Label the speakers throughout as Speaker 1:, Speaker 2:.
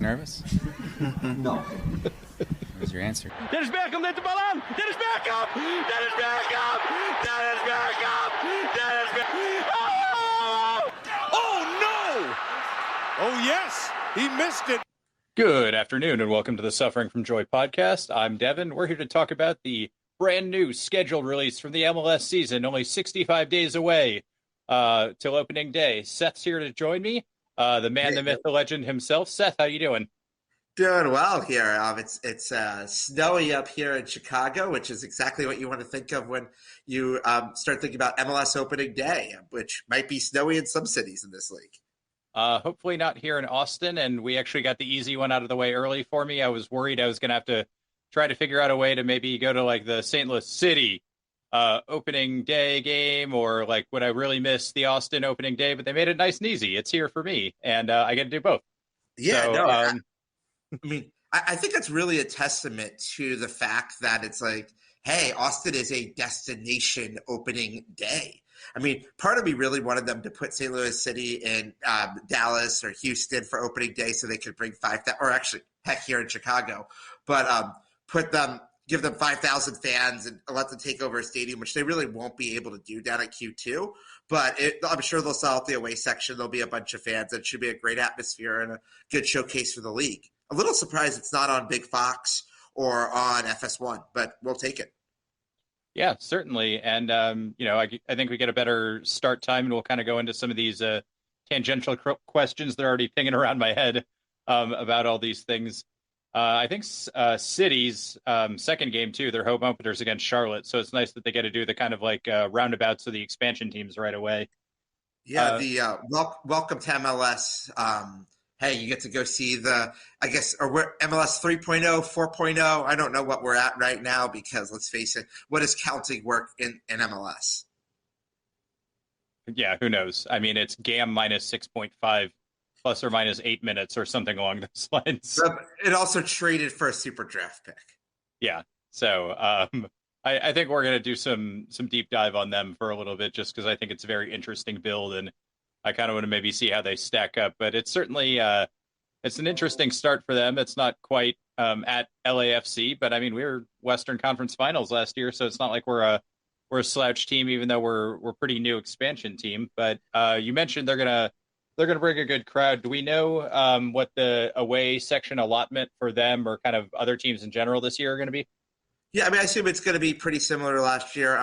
Speaker 1: nervous?
Speaker 2: No.
Speaker 1: Where's your answer?
Speaker 3: Dennis Beckham, let the ball on! Dennis Beckham! Dennis Beckham! Dennis Beckham! Dennis Beckham! Oh!
Speaker 4: Oh, no! Oh, yes! He missed it.
Speaker 5: Good afternoon and welcome to the Suffering from Joy podcast. I'm Devin. We're here to talk about the brand new scheduled release from the MLS season, only 65 days away till opening day. Seth's here to join me, the man, the myth, the legend himself. Seth, how you doing?
Speaker 2: Doing well here. It's snowy up here in Chicago, which is exactly what you want to think of when you start thinking about MLS opening day, which might be snowy in some cities in this league.
Speaker 5: Hopefully not here in Austin, and we actually got the easy one out of the way early for me. I was worried I was going to have to try to figure out a way to maybe go to like the St. Louis City opening day game, or like would I really miss the Austin opening day, but they made it nice and easy. It's here for me, and I get to do both.
Speaker 2: Yeah,
Speaker 5: so,
Speaker 2: no, I mean, I think that's really a testament to the fact that it's like, hey, Austin is a destination opening day. I mean, part of me really wanted them to put St. Louis City in Dallas or Houston for opening day so they could bring 5,000, or actually, heck, here in Chicago, but give them 5,000 fans and let them take over a stadium, which they really won't be able to do down at Q2. But I'm sure they'll sell out the away section. There'll be a bunch of fans. It should be a great atmosphere and a good showcase for the league. A little surprised it's not on Big Fox or on FS1, but we'll take it.
Speaker 5: Yeah, certainly. And, I think we get a better start time, and we'll kind of go into some of these tangential questions that are already pinging around my head about all these things. I think City's second game, too, their home openers against Charlotte. So it's nice that they get to do the kind of like roundabouts of the expansion teams right away.
Speaker 2: Yeah, welcome to MLS. Hey, you get to go see we're MLS 3.0, 4.0. I don't know what we're at right now because let's face it, what does counting work in MLS?
Speaker 5: Yeah, who knows? I mean, it's GAM minus 6.5 plus or minus 8 minutes or something along those lines.
Speaker 2: It also traded for a super draft pick.
Speaker 5: Yeah, so I think we're going to do some deep dive on them for a little bit just because I think it's a very interesting build, and I kind of want to maybe see how they stack up. But it's certainly it's an interesting start for them. It's not quite at LAFC, but I mean, we were Western Conference Finals last year, so it's not like we're a slouch team, even though we're pretty new expansion team. But you mentioned they're gonna bring a good crowd. Do we know what the away section allotment for them or kind of other teams in general this year are going to be?
Speaker 2: Yeah, I mean, I assume it's going to be pretty similar to last year.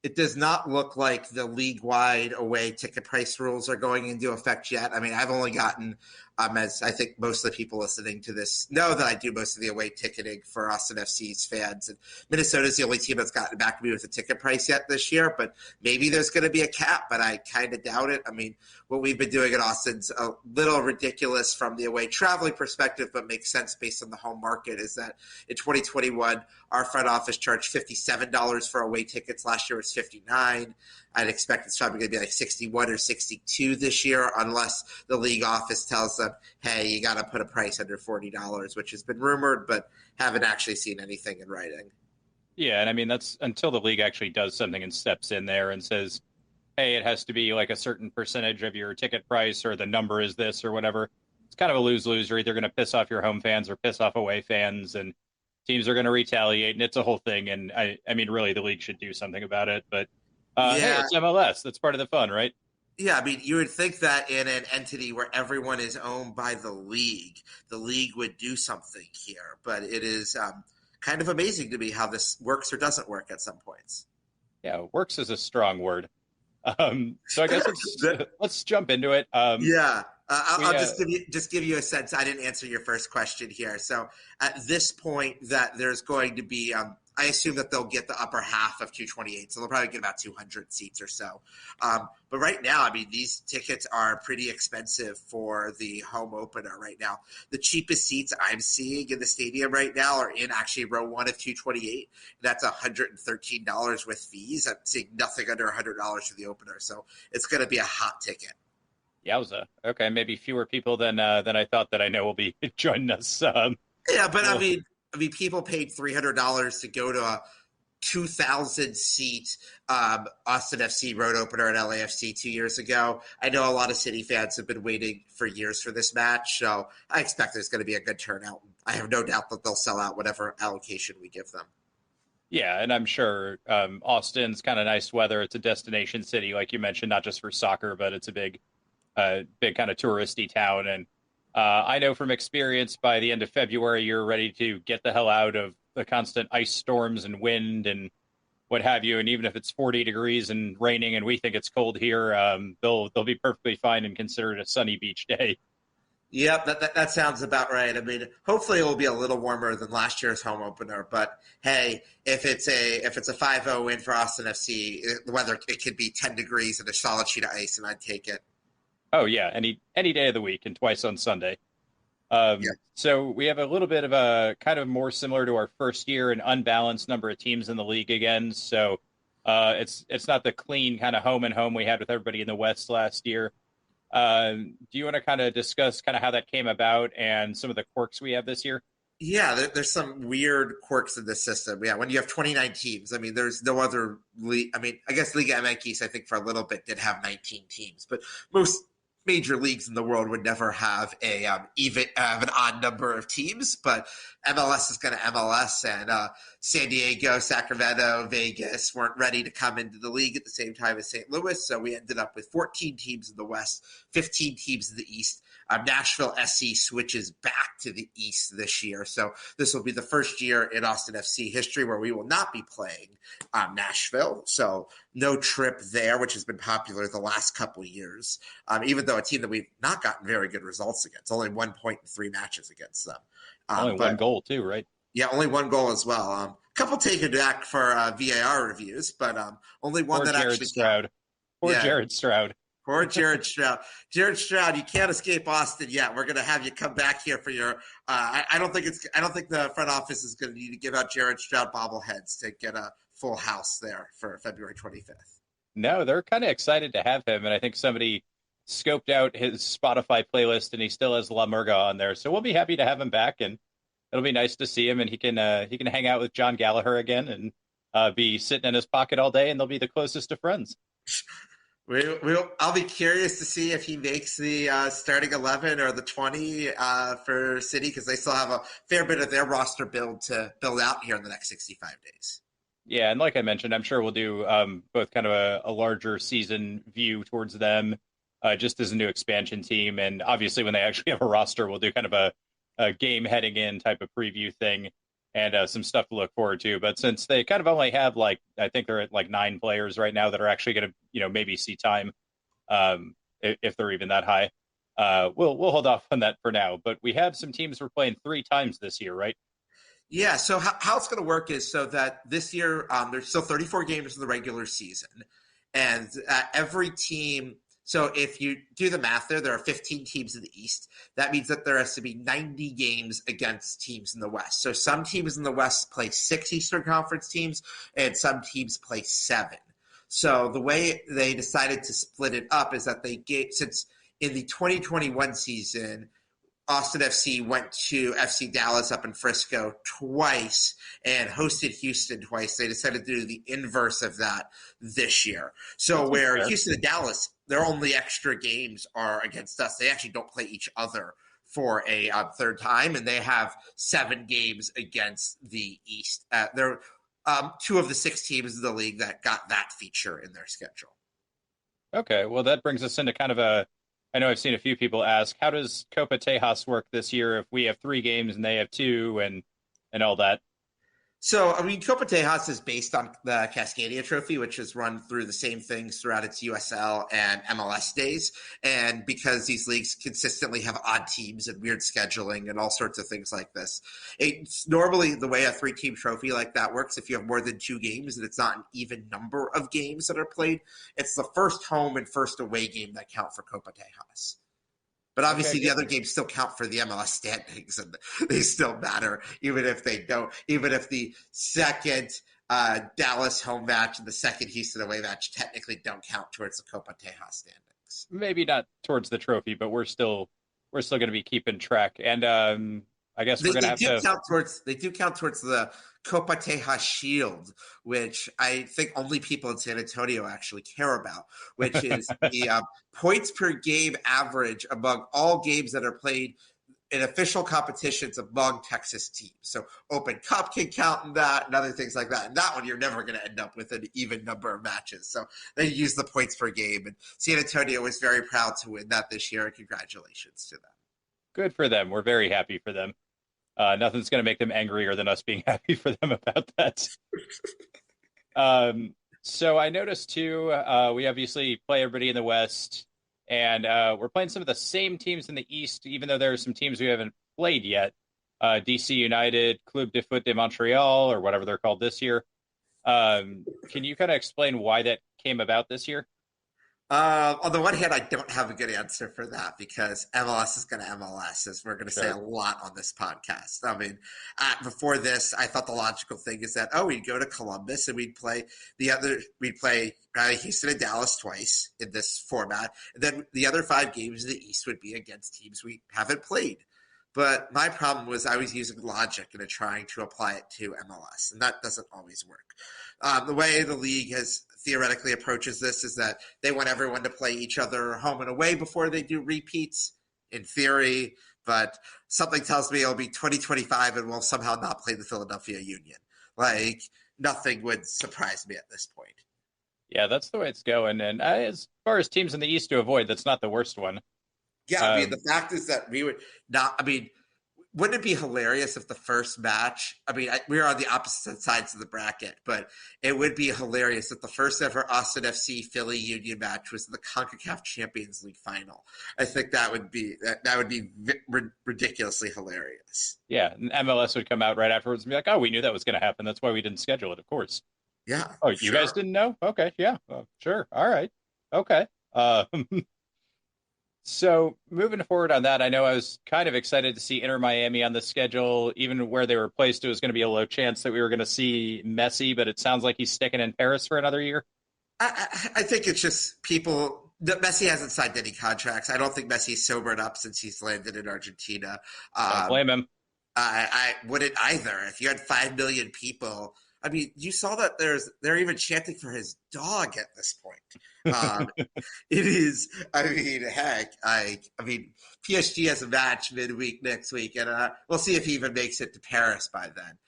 Speaker 2: It does not look like the league-wide away ticket price rules are going into effect yet. I mean, I've only gotten, as I think most of the people listening to this know, that I do most of the away ticketing for Austin FC's fans. And Minnesota's the only team that's gotten back to me with a ticket price yet this year. But maybe there's going to be a cap, but I kind of doubt it. I mean, what we've been doing at Austin's a little ridiculous from the away traveling perspective, but makes sense based on the home market, is that in 2021, our front office charged $57 for away tickets. Last year was $59. I'd expect it's probably going to be like 61 or 62 this year, unless the league office tells them, hey, you got to put a price under $40, which has been rumored, but haven't actually seen anything in writing.
Speaker 5: Yeah, and I mean, that's until the league actually does something and steps in there and says, hey, it has to be like a certain percentage of your ticket price, or the number is this or whatever. It's kind of a lose-lose. You're either going to piss off your home fans or piss off away fans, and teams are going to retaliate, and it's a whole thing. And I mean, really, the league should do something about it. But hey, it's MLS. That's part of the fun, right?
Speaker 2: Yeah, I mean, you would think that in an entity where everyone is owned by the league would do something here. But it is kind of amazing to me how this works or doesn't work at some points.
Speaker 5: Yeah, works is a strong word. So I guess let's jump into it.
Speaker 2: I'll just give you a sense. I didn't answer your first question here. So at this point, that there's going to be, I assume that they'll get the upper half of 228. So they'll probably get about 200 seats or so. But right now, I mean, these tickets are pretty expensive for the home opener right now. The cheapest seats I'm seeing in the stadium right now are in actually row 1 of 228. That's $113 with fees. I'm seeing nothing under $100 for the opener. So it's going to be a hot ticket.
Speaker 5: Yowza. Okay, maybe fewer people than I thought that I know will be joining us.
Speaker 2: Yeah, but I mean, people paid $300 to go to 2,000 seat Austin FC road opener at LAFC 2 years ago. I know a lot of City fans have been waiting for years for this match, so I expect there's going to be a good turnout. I have no doubt that they'll sell out whatever allocation we give them.
Speaker 5: Yeah, and I'm sure Austin's kind of nice weather. It's a destination city, like you mentioned, not just for soccer, but it's a big kind of touristy town. And I know from experience, by the end of February, you're ready to get the hell out of the constant ice storms and wind and what have you. And even if it's 40 degrees and raining and we think it's cold here, they'll be perfectly fine and consider it a sunny beach day.
Speaker 2: Yep, that sounds about right. I mean, hopefully it will be a little warmer than last year's home opener. But hey, if it's a 5-0 win for Austin FC, the weather it could be 10 degrees and a solid sheet of ice, and I'd take it.
Speaker 5: Oh yeah, any day of the week and twice on Sunday. So we have a little bit of a kind of more similar to our first year, an unbalanced number of teams in the league again. So it's not the clean kind of home and home we had with everybody in the West last year. Do you want to kind of discuss kind of how that came about and some of the quirks we have this year?
Speaker 2: Yeah, there's some weird quirks in this system. Yeah, when you have 29 teams, I mean, there's no other league. I mean, I guess Liga MX, I think for a little bit did have 19 teams, but most major leagues in the world would never have an odd number of teams. But MLS is going to MLS, and San Diego, Sacramento, Vegas weren't ready to come into the league at the same time as St. Louis, so we ended up with 14 teams in the West, 15 teams in the East. Nashville SC switches back to the East this year. So this will be the first year in Austin FC history where we will not be playing Nashville. So no trip there, which has been popular the last couple of years, even though a team that we've not gotten very good results against, only 1 point in 3 matches against them.
Speaker 5: Only one goal too, right?
Speaker 2: Yeah, only one goal as well. A couple taken back for VAR reviews, but only one that
Speaker 5: Jared
Speaker 2: actually
Speaker 5: Stroud. Jared Stroud.
Speaker 2: Poor Jared Stroud. Jared Stroud, you can't escape Austin yet. We're going to have you come back here for your. I don't think the front office is going to need to give out Jared Stroud bobbleheads to get a full house there for February 25th.
Speaker 5: No, they're kind of excited to have him, and I think somebody scoped out his Spotify playlist, and he still has La Murga on there. So we'll be happy to have him back, and it'll be nice to see him, and he can hang out with John Gallagher again and be sitting in his pocket all day, and they'll be the closest of friends.
Speaker 2: I'll be curious to see if he makes the starting 11 or the 20 for City, because they still have a fair bit of their roster build out here in the next 65 days.
Speaker 5: Yeah, and like I mentioned, I'm sure we'll do both kind of a larger season view towards them just as a new expansion team. And obviously when they actually have a roster, we'll do kind of a game heading in type of preview thing and some stuff to look forward to. But since they kind of only have I think they're at 9 players right now that are actually going to, maybe see time if they're even that high. We'll hold off on that for now. But we have some teams we're playing 3 times this year, right?
Speaker 2: Yeah. So how it's going to work is so that this year there's still 34 games in the regular season, and every team. So if you do the math there are 15 teams in the East. That means that there has to be 90 games against teams in the West. So some teams in the West play 6 Eastern Conference teams, and some teams play 7. So the way they decided to split it up is that since in the 2021 season, Austin FC went to FC Dallas up in Frisco twice and hosted Houston twice. They decided to do the inverse of that this year. So where Houston and Dallas, their only extra games are against us. They actually don't play each other for a third time, and they have 7 games against the East. They're 2 of the 6 teams in the league that got that feature in their schedule.
Speaker 5: Okay, well, that brings us into kind of I know I've seen a few people ask, how does Copa Tejas work this year if we have 3 games and they have 2 and all that?
Speaker 2: So, I mean, Copa Tejas is based on the Cascadia Trophy, which is run through the same things throughout its USL and MLS days. And because these leagues consistently have odd teams and weird scheduling and all sorts of things like this, it's normally the way a 3-team trophy like that works. If you have more than 2 games and it's not an even number of games that are played, it's the first home and first away game that count for Copa Tejas. But obviously the other games still count for the MLS standings, and they still matter, even if they don't. Even if the second Dallas home match and the second Houston away match technically don't count towards the Copa Tejas standings.
Speaker 5: Maybe not towards the trophy, but we're still going to be keeping track. And I guess we're going to have to.
Speaker 2: They do count towards the Copa Tejas Shield, which I think only people in San Antonio actually care about, which is the points per game average among all games that are played in official competitions among Texas teams. So Open Cup can count in that and other things like that. And that one, you're never going to end up with an even number of matches. So they use the points per game. And San Antonio was very proud to win that this year. And congratulations to them.
Speaker 5: Good for them. We're very happy for them. Nothing's going to make them angrier than us being happy for them about that. So I noticed, too, we obviously play everybody in the West. And we're playing some of the same teams in the East, even though there are some teams we haven't played yet. DC United, Club de Foot de Montreal, or whatever they're called this year. Can you kind of explain why that came about this year?
Speaker 2: On the one hand, I don't have a good answer for that because MLS is going to MLS, as we're going to say a lot on this podcast. I mean, before this, I thought the logical thing is that, we'd go to Columbus and we'd play Houston and Dallas twice in this format. And then the other 5 games in the East would be against teams we haven't played. But my problem was I was using logic and trying to apply it to MLS, and that doesn't always work. The way the league has theoretically approaches this is that they want everyone to play each other home and away before they do repeats, in theory, but something tells me it'll be 2025 and we'll somehow not play the Philadelphia Union. Like, nothing would surprise me at this point.
Speaker 5: Yeah, that's the way it's going. And as far as teams in the East to avoid, that's not the worst one.
Speaker 2: Yeah, I mean, the fact is that we would not – I mean, wouldn't it be hilarious if the first match – I mean, we're on the opposite sides of the bracket, but it would be hilarious if the first ever Austin FC Philly Union match was the CONCACAF Champions League final. I think that would be ridiculously hilarious.
Speaker 5: Yeah, and MLS would come out right afterwards and be like, oh, we knew that was going to happen. That's why we didn't schedule it, of course.
Speaker 2: Yeah.
Speaker 5: Oh, you guys didn't know? Okay, yeah, sure. All right. Okay. So moving forward on that, I know I was kind of excited to see Inter Miami on the schedule. Even where they were placed, it was going to be a low chance that we were going to see Messi, but it sounds like he's sticking in Paris for another year.
Speaker 2: I think it's just people – Messi hasn't signed any contracts. I don't think Messi's sobered up since he's landed in Argentina.
Speaker 5: Don't blame him.
Speaker 2: I wouldn't either. If you had 5 million people – I mean, you saw that they're even chanting for his dog at this point. It is, I mean, heck, I mean, PSG has a match midweek next week, and we'll see if he even makes it to Paris by then.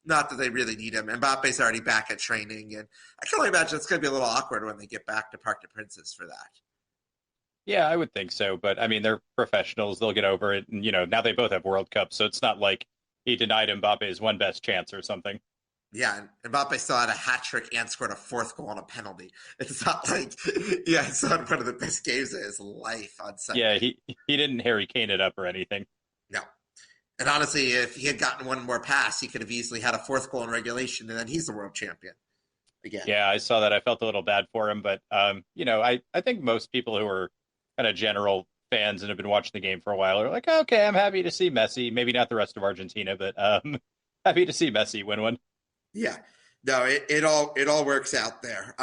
Speaker 2: Not that they really need him. Mbappe's already back at training, and I can only imagine it's going to be a little awkward when they get back to Parc des Princes for that.
Speaker 5: Yeah, I would think so, but I mean, they're professionals. They'll get over it, and now they both have World Cups, so it's not like he denied Mbappe's one best chance or something.
Speaker 2: Yeah, and Mbappe still had a hat trick and scored a 4th goal on a penalty. It's not like, it's not one of the best games of his life on Sunday.
Speaker 5: Yeah, he didn't Harry Kane it up or anything.
Speaker 2: No. And honestly, if he had gotten one more pass, he could have easily had a 4th goal in regulation, and then he's the world champion again.
Speaker 5: Yeah, I saw that. I felt a little bad for him, but, I think most people who are kind of general fans and have been watching the game for a while are like, okay, I'm happy to see Messi. Maybe not the rest of Argentina, but happy to see Messi win one.
Speaker 2: Yeah, no, it all works out there.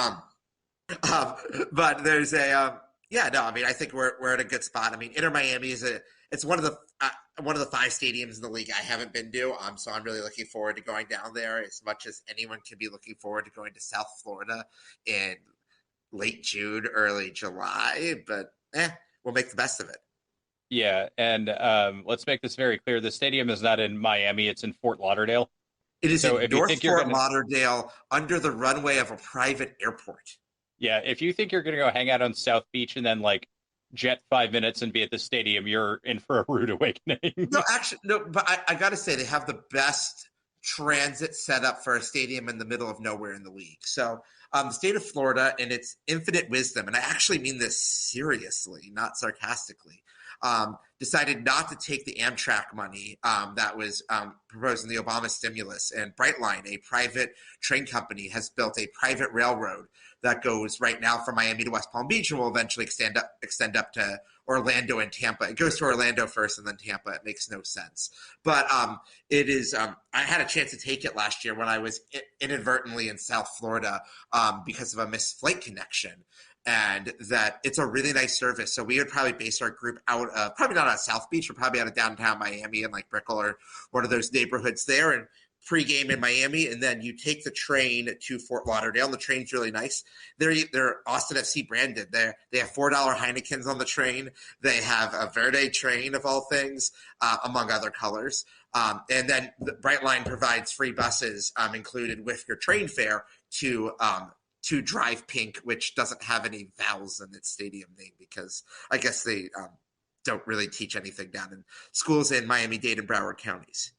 Speaker 2: But there's I mean, I think we're in a good spot. I mean, Inter Miami it's one of the 5 stadiums in the league I haven't been to. So I'm really looking forward to going down there as much as anyone can be looking forward to going to South Florida in late June, early July. But we'll make the best of it.
Speaker 5: Yeah, and let's make this very clear: the stadium is not in Miami; it's in Fort Lauderdale.
Speaker 2: It is in North Fort Lauderdale under the runway of a private airport.
Speaker 5: Yeah, if you think you're going to go hang out on South Beach and then jet 5 minutes and be at the stadium, you're in for a rude awakening.
Speaker 2: No, but I got to say they have the best transit setup for a stadium in the middle of nowhere in the league. So the state of Florida, in its infinite wisdom, and I actually mean this seriously, not sarcastically, decided not to take the Amtrak money that was proposed in the Obama stimulus. And Brightline, a private train company, has built a private railroad that goes right now from Miami to West Palm Beach and will eventually extend up to Orlando and Tampa. It goes to Orlando first and then Tampa. It makes no sense. But it is I had a chance to take it last year when I was inadvertently in South Florida because of a missed flight connection. and that it's a really nice service. So we would probably base our group out of, probably not out of South Beach, but probably out of downtown Miami and like Brickell or one of those neighborhoods there, and pregame in Miami, and then you take the train to Fort Lauderdale. The train's really nice. They're Austin FC branded. They have $4 Heinekens on the train. They have a Verde train of all things, among other colors. And then the Brightline provides free buses included with your train fare to Drive Pink, which doesn't have any vowels in its stadium name because I guess they don't really teach anything down in schools in Miami-Dade and Broward counties.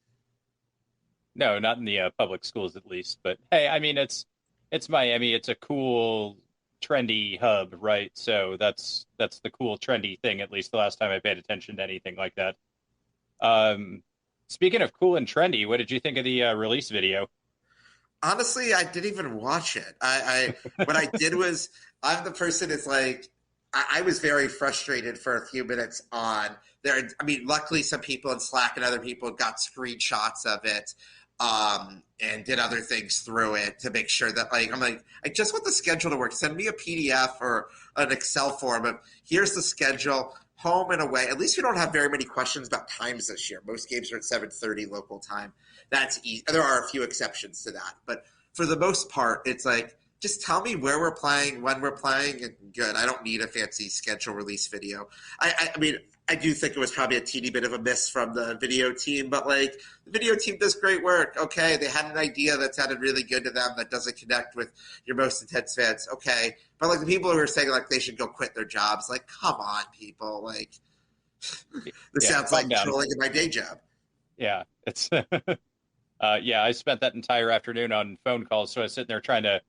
Speaker 5: No, not in the public schools, at least. But hey, I mean, it's Miami. It's a cool, trendy hub, right? So that's the cool, trendy thing. At least the last time I paid attention to anything like that. Speaking of cool and trendy, what did you think of the release video?
Speaker 2: Honestly, I didn't even watch it. I what I did was, I'm the person that's like, I was very frustrated for a few minutes on there. I mean, luckily some people in Slack and other people got screenshots of it and did other things through it to make sure that, like, I'm like, I just want the schedule to work. Send me a PDF or an Excel form of here's the schedule, home and away. At least we don't have very many questions about times this year. Most games are at 7:30 local time. That's easy. There are a few exceptions to that, but for the most part, it's like, just tell me where we're playing, when we're playing, and good. I don't need a fancy schedule release video. I mean, I do think it was probably a teeny bit of a miss from the video team, but like, the video team does great work. Okay, they had an idea that sounded really good to them that doesn't connect with your most intense fans. Okay, but like the people who are saying like they should go quit their jobs, like, come on, people. Like, this sounds like trolling in my day job.
Speaker 5: Yeah, it's yeah. I spent that entire afternoon on phone calls, so I was sitting there trying to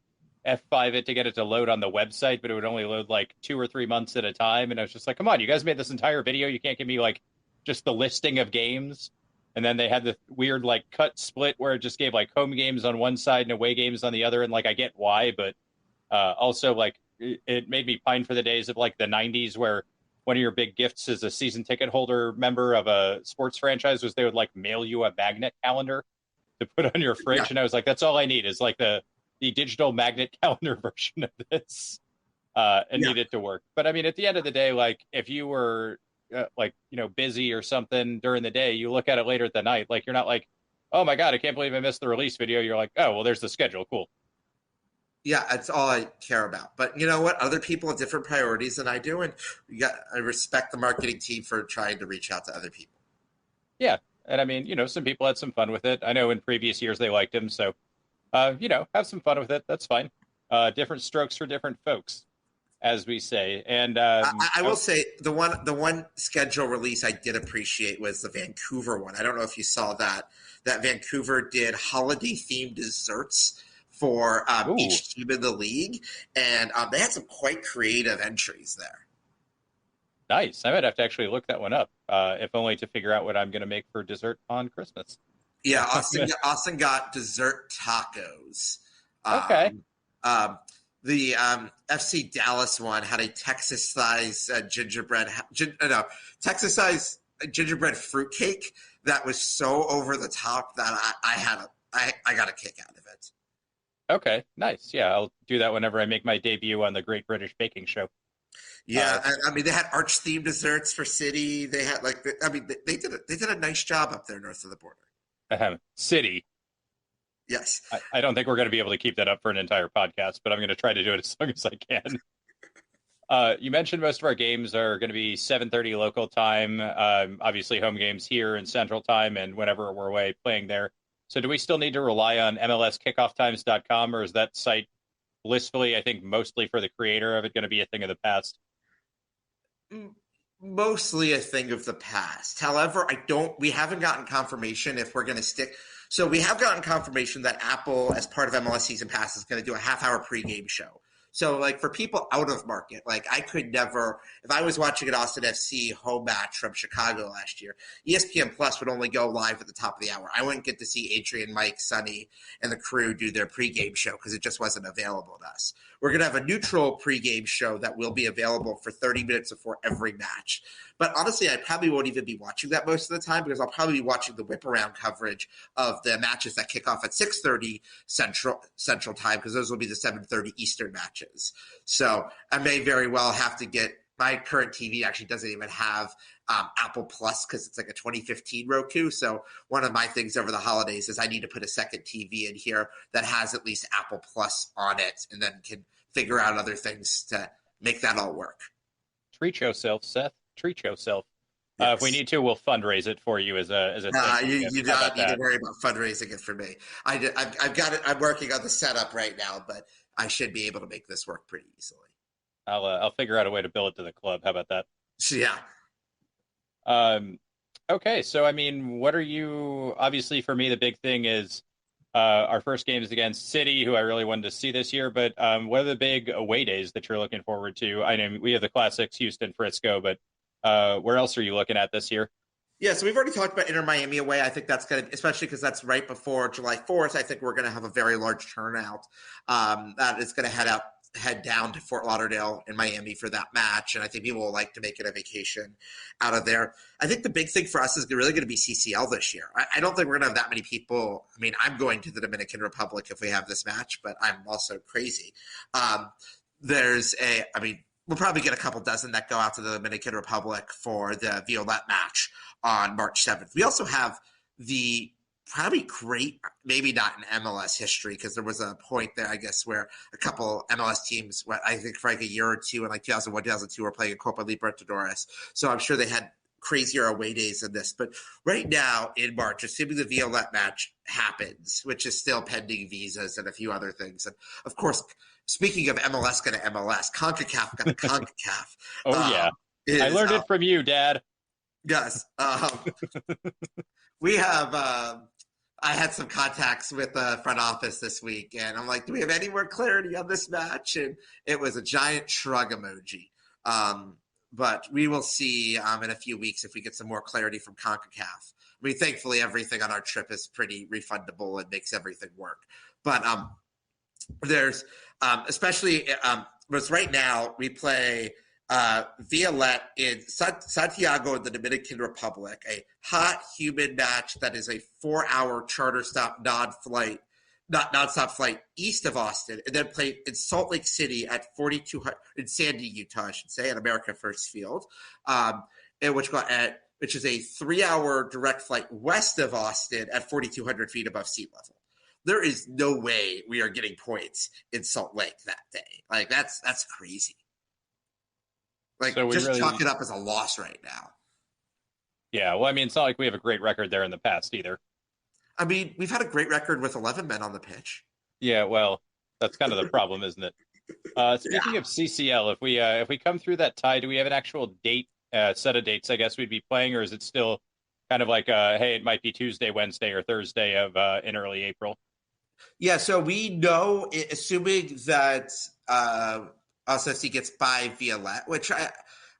Speaker 5: F5 it to get it to load on the website, but it would only load like 2 or 3 months at a time. And I was just like, come on, you guys made this entire video. You can't give me like just the listing of games. And then they had the weird like cut split where it just gave like home games on one side and away games on the other. And like, I get why, but also like it made me pine for the days of like the 90s where one of your big gifts as a season ticket holder member of a sports franchise was they would like mail you a magnet calendar to put on your fridge. Yeah. And I was like, that's all I need is like the digital magnet calendar version of this and need it to work. But I mean, at the end of the day, like if you were like, you know, busy or something during the day, you look at it later at the night, like you're not like, oh my God, I can't believe I missed the release video. You're like, oh, well, there's the schedule. Cool.
Speaker 2: Yeah, that's all I care about. But you know what? Other people have different priorities than I do. And I respect the marketing team for trying to reach out to other people.
Speaker 5: Yeah. And I mean, you know, some people had some fun with it. I know in previous years they liked him. So, you know, have some fun with it. That's fine. Different strokes for different folks, as we say. And
Speaker 2: I will say the one schedule release I did appreciate was the Vancouver one. I don't know if you saw that. That Vancouver did holiday-themed desserts for each team in the league. And they had some quite creative entries there.
Speaker 5: Nice. I might have to actually look that one up, if only to figure out what I'm going to make for dessert on Christmas.
Speaker 2: Yeah, Austin got dessert tacos.
Speaker 5: Okay.
Speaker 2: The FC Dallas one had a Texas-sized Texas-sized gingerbread fruitcake that was so over the top that I got a kick out of it.
Speaker 5: Okay, nice. Yeah, I'll do that whenever I make my debut on the Great British Baking Show.
Speaker 2: Yeah, I mean, they had arch-themed desserts for City. They had they did a nice job up there north of the border.
Speaker 5: City.
Speaker 2: Yes.
Speaker 5: I don't think we're going to be able to keep that up for an entire podcast, but I'm going to try to do it as long as I can. You mentioned most of our games are going to be 7:30 local time. Obviously, home games here in Central Time and whenever we're away playing there. So do we still need to rely on MLSKickofftimes.com, or is that site blissfully, I think, mostly for the creator of it, going to be a thing of the past?
Speaker 2: Mostly a thing of the past. However, we haven't gotten confirmation if we're going to stick. So we have gotten confirmation that Apple, as part of MLS Season Pass, is going to do a half-hour pregame show. So, like, for people out of market, like, I could never – if I was watching an Austin FC home match from Chicago last year, ESPN Plus would only go live at the top of the hour. I wouldn't get to see Adrian, Mike, Sonny, and the crew do their pregame show because it just wasn't available to us. we're going to have a neutral pregame show that will be available for 30 minutes before every match. But honestly, I probably won't even be watching that most of the time because I'll probably be watching the whip around coverage of the matches that kick off at 6:30 Central Time, because those will be the 7:30 Eastern matches. So I may very well have to get – my current TV actually doesn't even have Apple Plus because it's like a 2015 Roku. So one of my things over the holidays is I need to put a second TV in here that has at least Apple Plus on it, and then can figure out other things to make that all work.
Speaker 5: Treat yourself, Seth. Treat yourself.
Speaker 2: Yes.
Speaker 5: If we need to, we'll fundraise it for you as a thing.
Speaker 2: You don't need to worry about fundraising it for me. I've got it. I'm working on the setup right now, but I should be able to make this work pretty easily.
Speaker 5: I'll figure out a way to bill it to the club. How about that?
Speaker 2: Yeah.
Speaker 5: Okay, so I mean, what are you? Obviously, for me, the big thing is our first game is against City, who I really wanted to see this year. But what are the big away days that you're looking forward to? I know we have the classics, Houston, Frisco, but where else are you looking at this year?
Speaker 2: Yeah, so we've already talked about Inter Miami away. I think that's going to, especially because that's right before July 4th, I think we're going to have a very large turnout that is going to head down to Fort Lauderdale in Miami for that match. And I think people will like to make it a vacation out of there. I think the big thing for us is really going to be CCL this year. I don't think we're going to have that many people. I mean, I'm going to the Dominican Republic if we have this match, but I'm also crazy. We'll probably get a couple dozen that go out to the Dominican Republic for the Violette match on March 7th. We also have the probably great, maybe not in MLS history, because there was a point there, I guess, where a couple MLS teams, I think for like a year or two in like 2001, 2002, were playing in Copa Libertadores. So I'm sure they had crazier away days than this. But right now in March, assuming the Violette match happens, which is still pending visas and a few other things. And of course, speaking of MLS going to MLS, CONCACAF going to CONCACAF.
Speaker 5: Oh, yeah. I learned it from you, Dad.
Speaker 2: Yes. We have I had some contacts with the front office this week, and I'm like, do we have any more clarity on this match? And it was a giant shrug emoji. But we will see in a few weeks if we get some more clarity from CONCACAF. I mean, thankfully, everything on our trip is pretty refundable and makes everything work. But there's especially because right now we play Violette in Santiago in the Dominican Republic, a hot, humid match that is a 4-hour charter stop nonstop flight east of Austin, and then play in Salt Lake City at 4200 in Sandy, Utah, I should say, at America First Field, which is a 3-hour direct flight west of Austin at 4,200 feet above sea level. There is no way we are getting points in Salt Lake that day. Like that's crazy. Like, so chalk it up as a loss right now.
Speaker 5: Yeah, well, I mean, it's not like we have a great record there in the past either.
Speaker 2: I mean, we've had a great record with 11 men on the pitch.
Speaker 5: Yeah, well, that's kind of the problem, isn't it? Speaking of CCL, if we come through that tie, do we have an actual date, set of dates, I guess, we'd be playing, or is it still kind of like, hey, it might be Tuesday, Wednesday, or Thursday of in early April?
Speaker 2: Yeah, so we know, assuming that SFC gets by Violette, which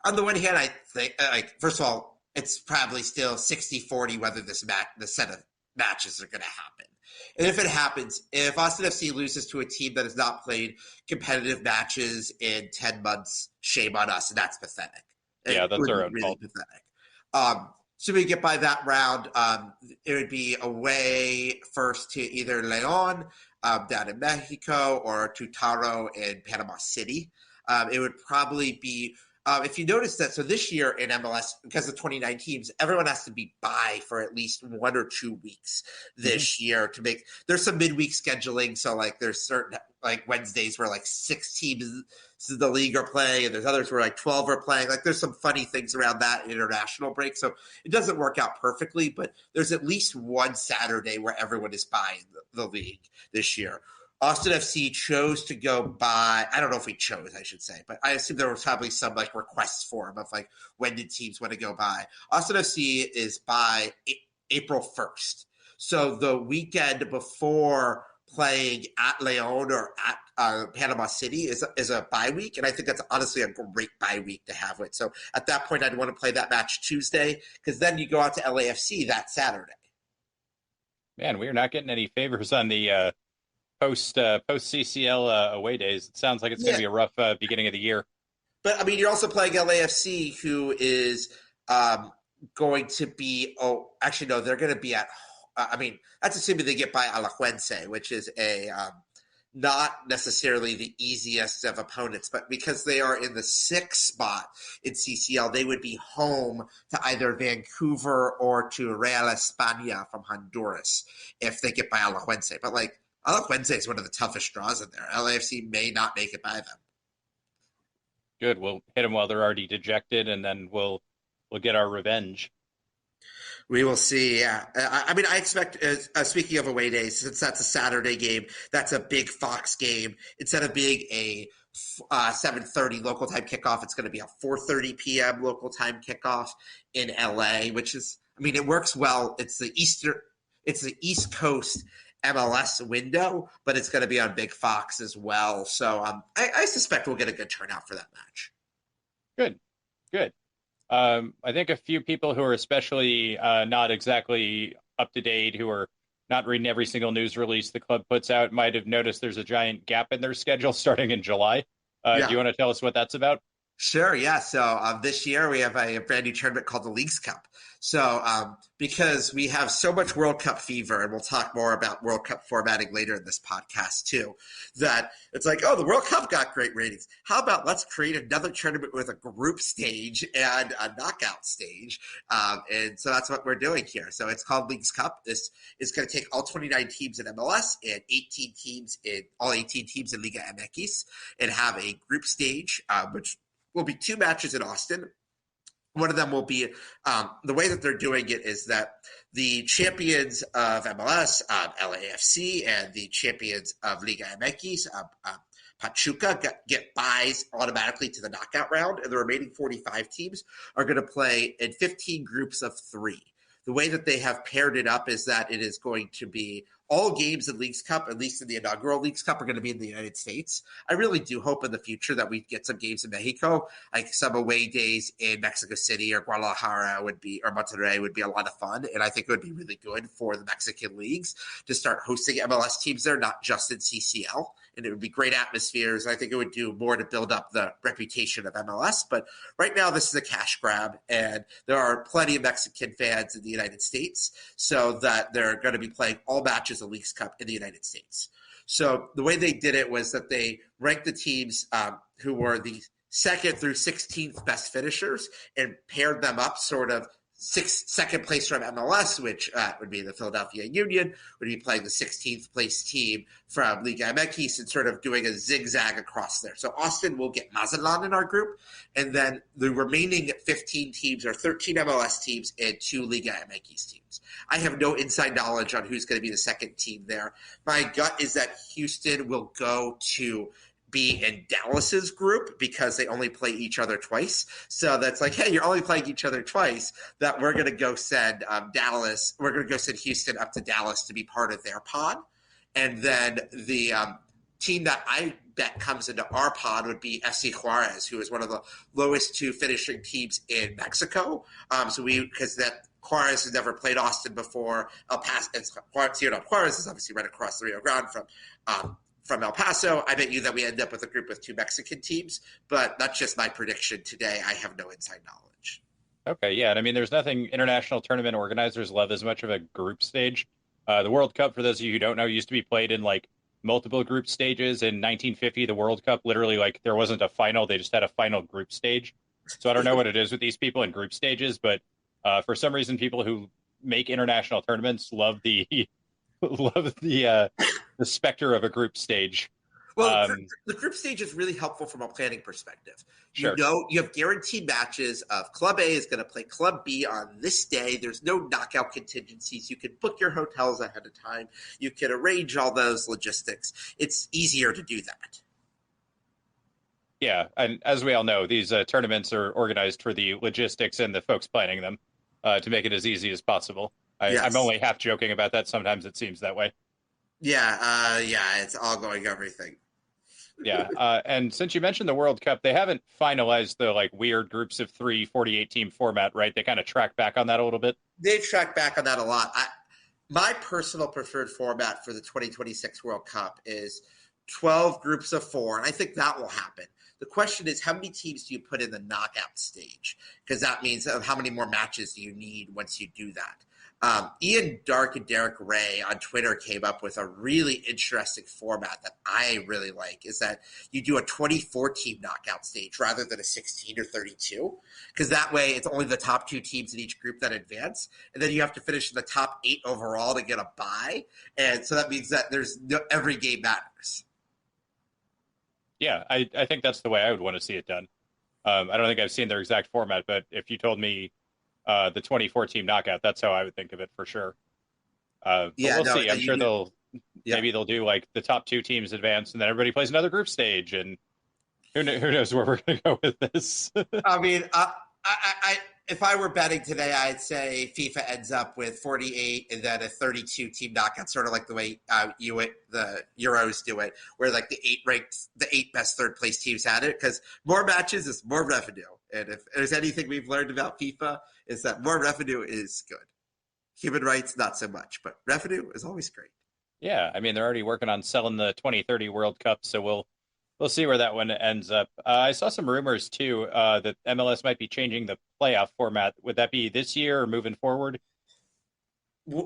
Speaker 2: on the one hand, I think, first of all, it's probably still 60-40 whether the set of matches are going to happen. And if it happens, if Austin FC loses to a team that has not played competitive matches in 10 months, shame on us, and that's pathetic.
Speaker 5: Yeah, that's our own
Speaker 2: really
Speaker 5: fault.
Speaker 2: Pathetic. So we get by that round, it would be away first to either Leon down in Mexico or to Taro in Panama City. It would probably be if you notice that, so this year in MLS, because of 29 teams, everyone has to be by for at least 1 or 2 weeks this year to make, there's some midweek scheduling. So like there's certain like Wednesdays where like 6 teams in the league are playing, and there's others where like 12 are playing. Like there's some funny things around that international break. So it doesn't work out perfectly, but there's at least one Saturday where everyone is by in the league this year. Austin FC chose to go by, I don't know if we chose, I should say, but I assume there was probably some like requests for him of like, when did teams want to go by? Austin FC is by April 1st. So the weekend before playing at Leon or at Panama City is a bye week. And I think that's honestly a great bye week to have it. So at that point, I'd want to play that match Tuesday, because then you go out to LAFC that Saturday.
Speaker 5: Man, we are not getting any favors on the post CCL away days. It sounds like it's going to be a rough beginning of the year.
Speaker 2: But I mean, you're also playing LAFC, who is going to be. Oh, actually, no, they're going to be at. I mean, that's assuming they get by Alajuelense, which is a not necessarily the easiest of opponents, but because they are in the 6th spot in CCL, they would be home to either Vancouver or to Real España from Honduras if they get by Alajuelense. But like Alajuelense is one of the toughest draws in there. LAFC may not make it by them.
Speaker 5: Good. We'll hit them while they're already dejected, and then we'll get our revenge.
Speaker 2: We will see. Yeah, I mean, I expect. Speaking of away days, since that's a Saturday game, that's a big Fox game. Instead of being a 7:30 local time kickoff, it's going to be a 4:30 p.m. local time kickoff in LA, which is. I mean, it works well. It's the East Coast MLS window, but it's going to be on Big Fox as well. So I suspect we'll get a good turnout for that match.
Speaker 5: Good. I think a few people who are especially not exactly up to date, who are not reading every single news release the club puts out, might have noticed there's a giant gap in their schedule starting in July. Do you want to tell us what that's about?
Speaker 2: Sure, yeah. So this year we have a brand new tournament called the Leagues Cup. So because we have so much World Cup fever, and we'll talk more about World Cup formatting later in this podcast too, that it's like, oh, the World Cup got great ratings. How about let's create another tournament with a group stage and a knockout stage? And so that's what we're doing here. So it's called Leagues Cup. This is going to take all 29 teams in MLS and 18 teams in Liga MX and have a group stage, which will be 2 matches in Austin. One of them will be the way that they're doing it is that the champions of MLS, LAFC, and the champions of Liga MX, Pachuca, get buys automatically to the knockout round, and the remaining 45 teams are going to play in 15 groups of 3. The way that they have paired it up is that it is going to be all games in Leagues Cup, at least in the inaugural Leagues Cup, are going to be in the United States. I really do hope in the future that we get some games in Mexico, like some away days in Mexico City or Guadalajara or Monterrey would be a lot of fun. And I think it would be really good for the Mexican leagues to start hosting MLS teams there, not just in CCL. And it would be great atmospheres. I think it would do more to build up the reputation of MLS. But right now, this is a cash grab, and there are plenty of Mexican fans in the United States, so that they're going to be playing all matches of Leagues Cup in the United States. So the way they did it was that they ranked the teams who were the 2nd through 16th best finishers and paired them up sort of second place from MLS, which would be the Philadelphia Union, would be playing the 16th place team from Liga MX and sort of doing a zigzag across there. So Austin will get Mazatlan in our group, and then the remaining 15 teams are 13 MLS teams and 2 Liga MX teams. I have no inside knowledge on who's going to be the second team there. My gut is that Houston will go to be in Dallas's group because they only play each other twice. So that's like, hey, you're only playing each other twice, that we're going to go send we're going to go send Houston up to Dallas to be part of their pod. And then the team that I bet comes into our pod would be FC Juarez, who is one of the lowest 2 finishing teams in Mexico. Because that Juarez has never played Austin before. Juarez is obviously right across the Rio Grande from El Paso. I bet you that we end up with a group with 2 Mexican teams, but that's just my prediction today. I have no inside knowledge.
Speaker 5: Okay, yeah, and I mean, there's nothing international tournament organizers love as much of a group stage. The World Cup, for those of you who don't know, used to be played in like multiple group stages. In 1950, the World Cup, literally, like, there wasn't a final; they just had a final group stage. So I don't know what it is with these people in group stages, but for some reason, people who make international tournaments love the specter of a group stage.
Speaker 2: Well, the group stage is really helpful from a planning perspective.
Speaker 5: Sure.
Speaker 2: You know, you have guaranteed matches of Club A is going to play Club B on this day. There's no knockout contingencies. You can book your hotels ahead of time. You can arrange all those logistics. It's easier to do that.
Speaker 5: Yeah, and as we all know, these tournaments are organized for the logistics and the folks planning them to make it as easy as possible.
Speaker 2: Yes.
Speaker 5: I'm only half joking about that. Sometimes it seems that way.
Speaker 2: Yeah, it's all going everything.
Speaker 5: Yeah, and since you mentioned the World Cup, they haven't finalized the like weird groups of 3 48 team format, right? They kind of track back on that a little bit.
Speaker 2: They've tracked back on that a lot. my personal preferred format for the 2026 World Cup is 12 groups of 4, and I think that will happen. The question is, how many teams do you put in the knockout stage? Because that means how many more matches do you need once you do that? Ian Dark and Derek Ray on Twitter came up with a really interesting format that I really like, is that you do a 24-team knockout stage rather than a 16 or 32, because that way it's only the top 2 teams in each group that advance, and then you have to finish in the top 8 overall to get a bye, and so that means that every game matters.
Speaker 5: Yeah, I think that's the way I would want to see it done. I don't think I've seen their exact format, but if you told me the 24-team knockout, that's how I would think of it for sure. But we'll see. I'm sure maybe they'll do like the top 2 teams advance, and then everybody plays another group stage, and who knows where we're going to go with this.
Speaker 2: I mean, if I were betting today, I'd say FIFA ends up with 48 and then a 32-team knockout, sort of like the way the Euros do it, where like the 8 best third-place teams had it, because more matches is more revenue. And if there's anything we've learned about FIFA, is that more revenue is good. Human rights, not so much, but revenue is always great.
Speaker 5: Yeah, I mean, they're already working on selling the 2030 World Cup, so we'll see where that one ends up. I saw some rumors, too, that MLS might be changing the playoff format. Would that be this year or moving forward?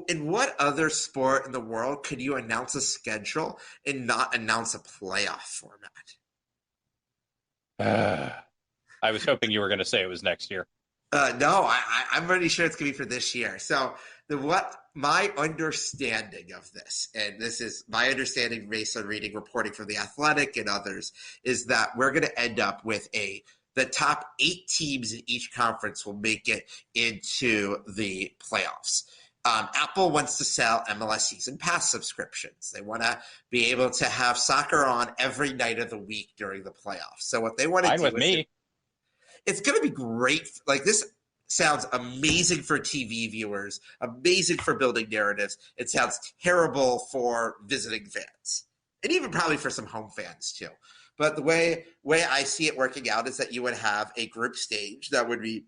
Speaker 2: In what other sport in the world could you announce a schedule and not announce a playoff format?
Speaker 5: I was hoping you were going to say it was next year.
Speaker 2: No, I'm pretty sure it's going to be for this year. So my understanding of this, and this is my understanding based on reading reporting from The Athletic and others, is that we're going to end up with the top 8 teams in each conference will make it into the playoffs. Apple wants to sell MLS season pass subscriptions. They want to be able to have soccer on every night of the week during the playoffs. So what they want to do
Speaker 5: with me.
Speaker 2: It's going to be great. Like, this sounds amazing for TV viewers, amazing for building narratives. It sounds terrible for visiting fans, and even probably for some home fans too. But the way I see it working out is that you would have a group stage that would be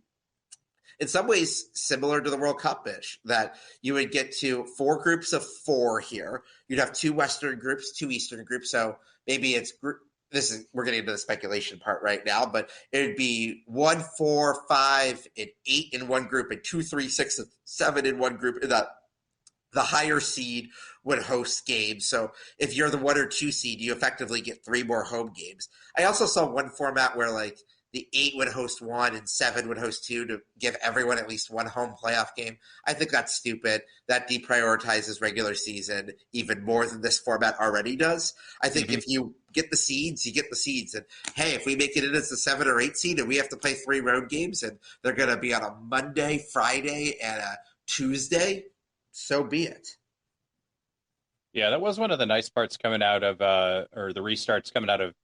Speaker 2: in some ways similar to the World Cup-ish, that you would get to 4 groups of 4 here. You'd have 2 Western groups, 2 Eastern groups. So maybe we're getting into the speculation part right now, but it would be 1, 4, 5, and 8 in one group, and 2, 3, 6, and 7 in one group. And the higher seed would host games. So if you're the 1 or 2 seed, you effectively get 3 more home games. I also saw one format where like the 8 would host 1 and 7 would host 2 to give everyone at least 1 home playoff game. I think that's stupid. That deprioritizes regular season even more than this format already does. I think if you get the seeds, you get the seeds. And hey, if we make it in as the 7 or 8 seed and we have to play 3 road games and they're going to be on a Monday, Friday, and a Tuesday, so be it.
Speaker 5: Yeah, that was one of the nice parts coming out of, or the restarts coming out of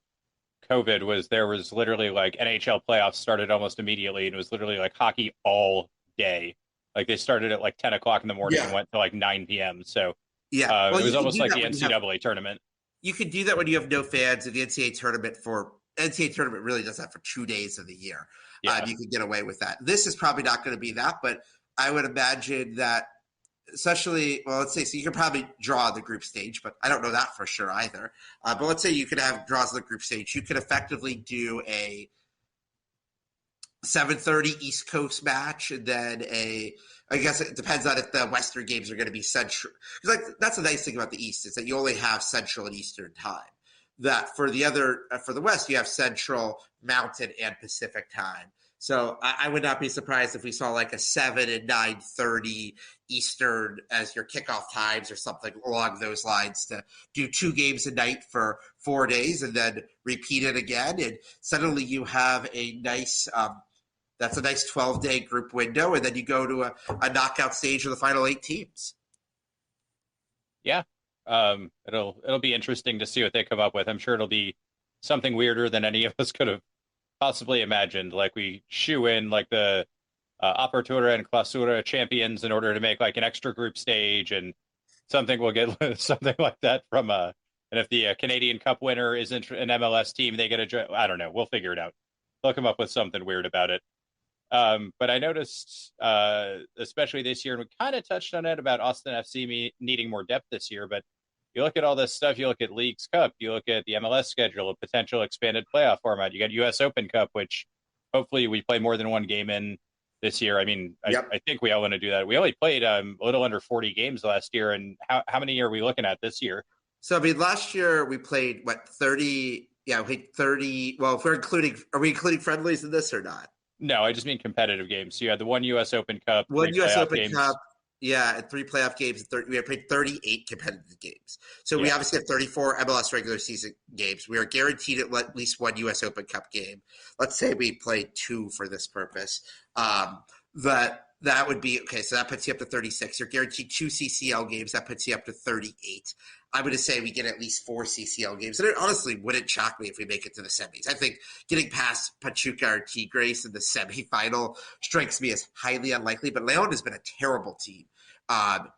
Speaker 5: COVID, was there was literally like NHL playoffs started almost immediately, and it was literally like hockey all day. Like they started at like 10 o'clock in the morning and went to like 9 p.m. So it was almost like the NCAA tournament. You
Speaker 2: can do that when you have no fans, and the NCAA tournament really does that for 2 days of the year.
Speaker 5: Yeah.
Speaker 2: You can get away with that. This is probably not going to be that, but I would imagine that, especially, well, let's say, so you could probably draw the group stage, but I don't know that for sure either. But let's say you could have draws of the group stage. You could effectively do a 7:30 East Coast match, and then I guess it depends on if the Western games are going to be Central. Because like that's the nice thing about the East, is that you only have Central and Eastern time. That for the West, you have Central, Mountain, and Pacific time. So I would not be surprised if we saw like a 7 and 9:30 Eastern as your kickoff times or something along those lines, to do 2 games a night for 4 days and then repeat it again. And suddenly you have a nice that's a nice 12-day group window. And then you go to a knockout stage of the final 8 teams.
Speaker 5: Yeah. It'll be interesting to see what they come up with. I'm sure it'll be something weirder than any of us could have possibly imagined. Like we shoe in like the Apertura and Clausura champions in order to make like an extra group stage, and something will get something like that from and if the Canadian Cup winner isn't an MLS team, they get I don't know. We'll figure it out. They'll come up with something weird about it. But I noticed, especially this year, and we kind of touched on it about Austin FC needing more depth this year. But you look at all this stuff. You look at Leagues Cup. You look at the MLS schedule, a potential expanded playoff format. You got U.S. Open Cup, which hopefully we play more than one game in this year. I mean, I think we all want to do that. We only played a little under 40 games last year. And how many are we looking at this year?
Speaker 2: So, I mean, last year we played, 30? Yeah, we played 30. Well, if are we including friendlies in this or not?
Speaker 5: No, I just mean competitive games. So you had the one U.S. Open Cup,
Speaker 2: one U.S. Open
Speaker 5: games.
Speaker 2: Cup, and 3 playoff games. We have played 38 competitive games. So we obviously have 34 MLS regular season games. We are guaranteed at least one U.S. Open Cup game. Let's say we play 2 for this purpose. That would be okay. So that puts you up to 36. You're guaranteed 2 CCL games. That puts you up to 38. I'm going to say we get at least 4 CCL games. And it honestly wouldn't shock me if we make it to the semis. I think getting past Pachuca or Tigres in the semifinal strikes me as highly unlikely. But Leon has been a terrible team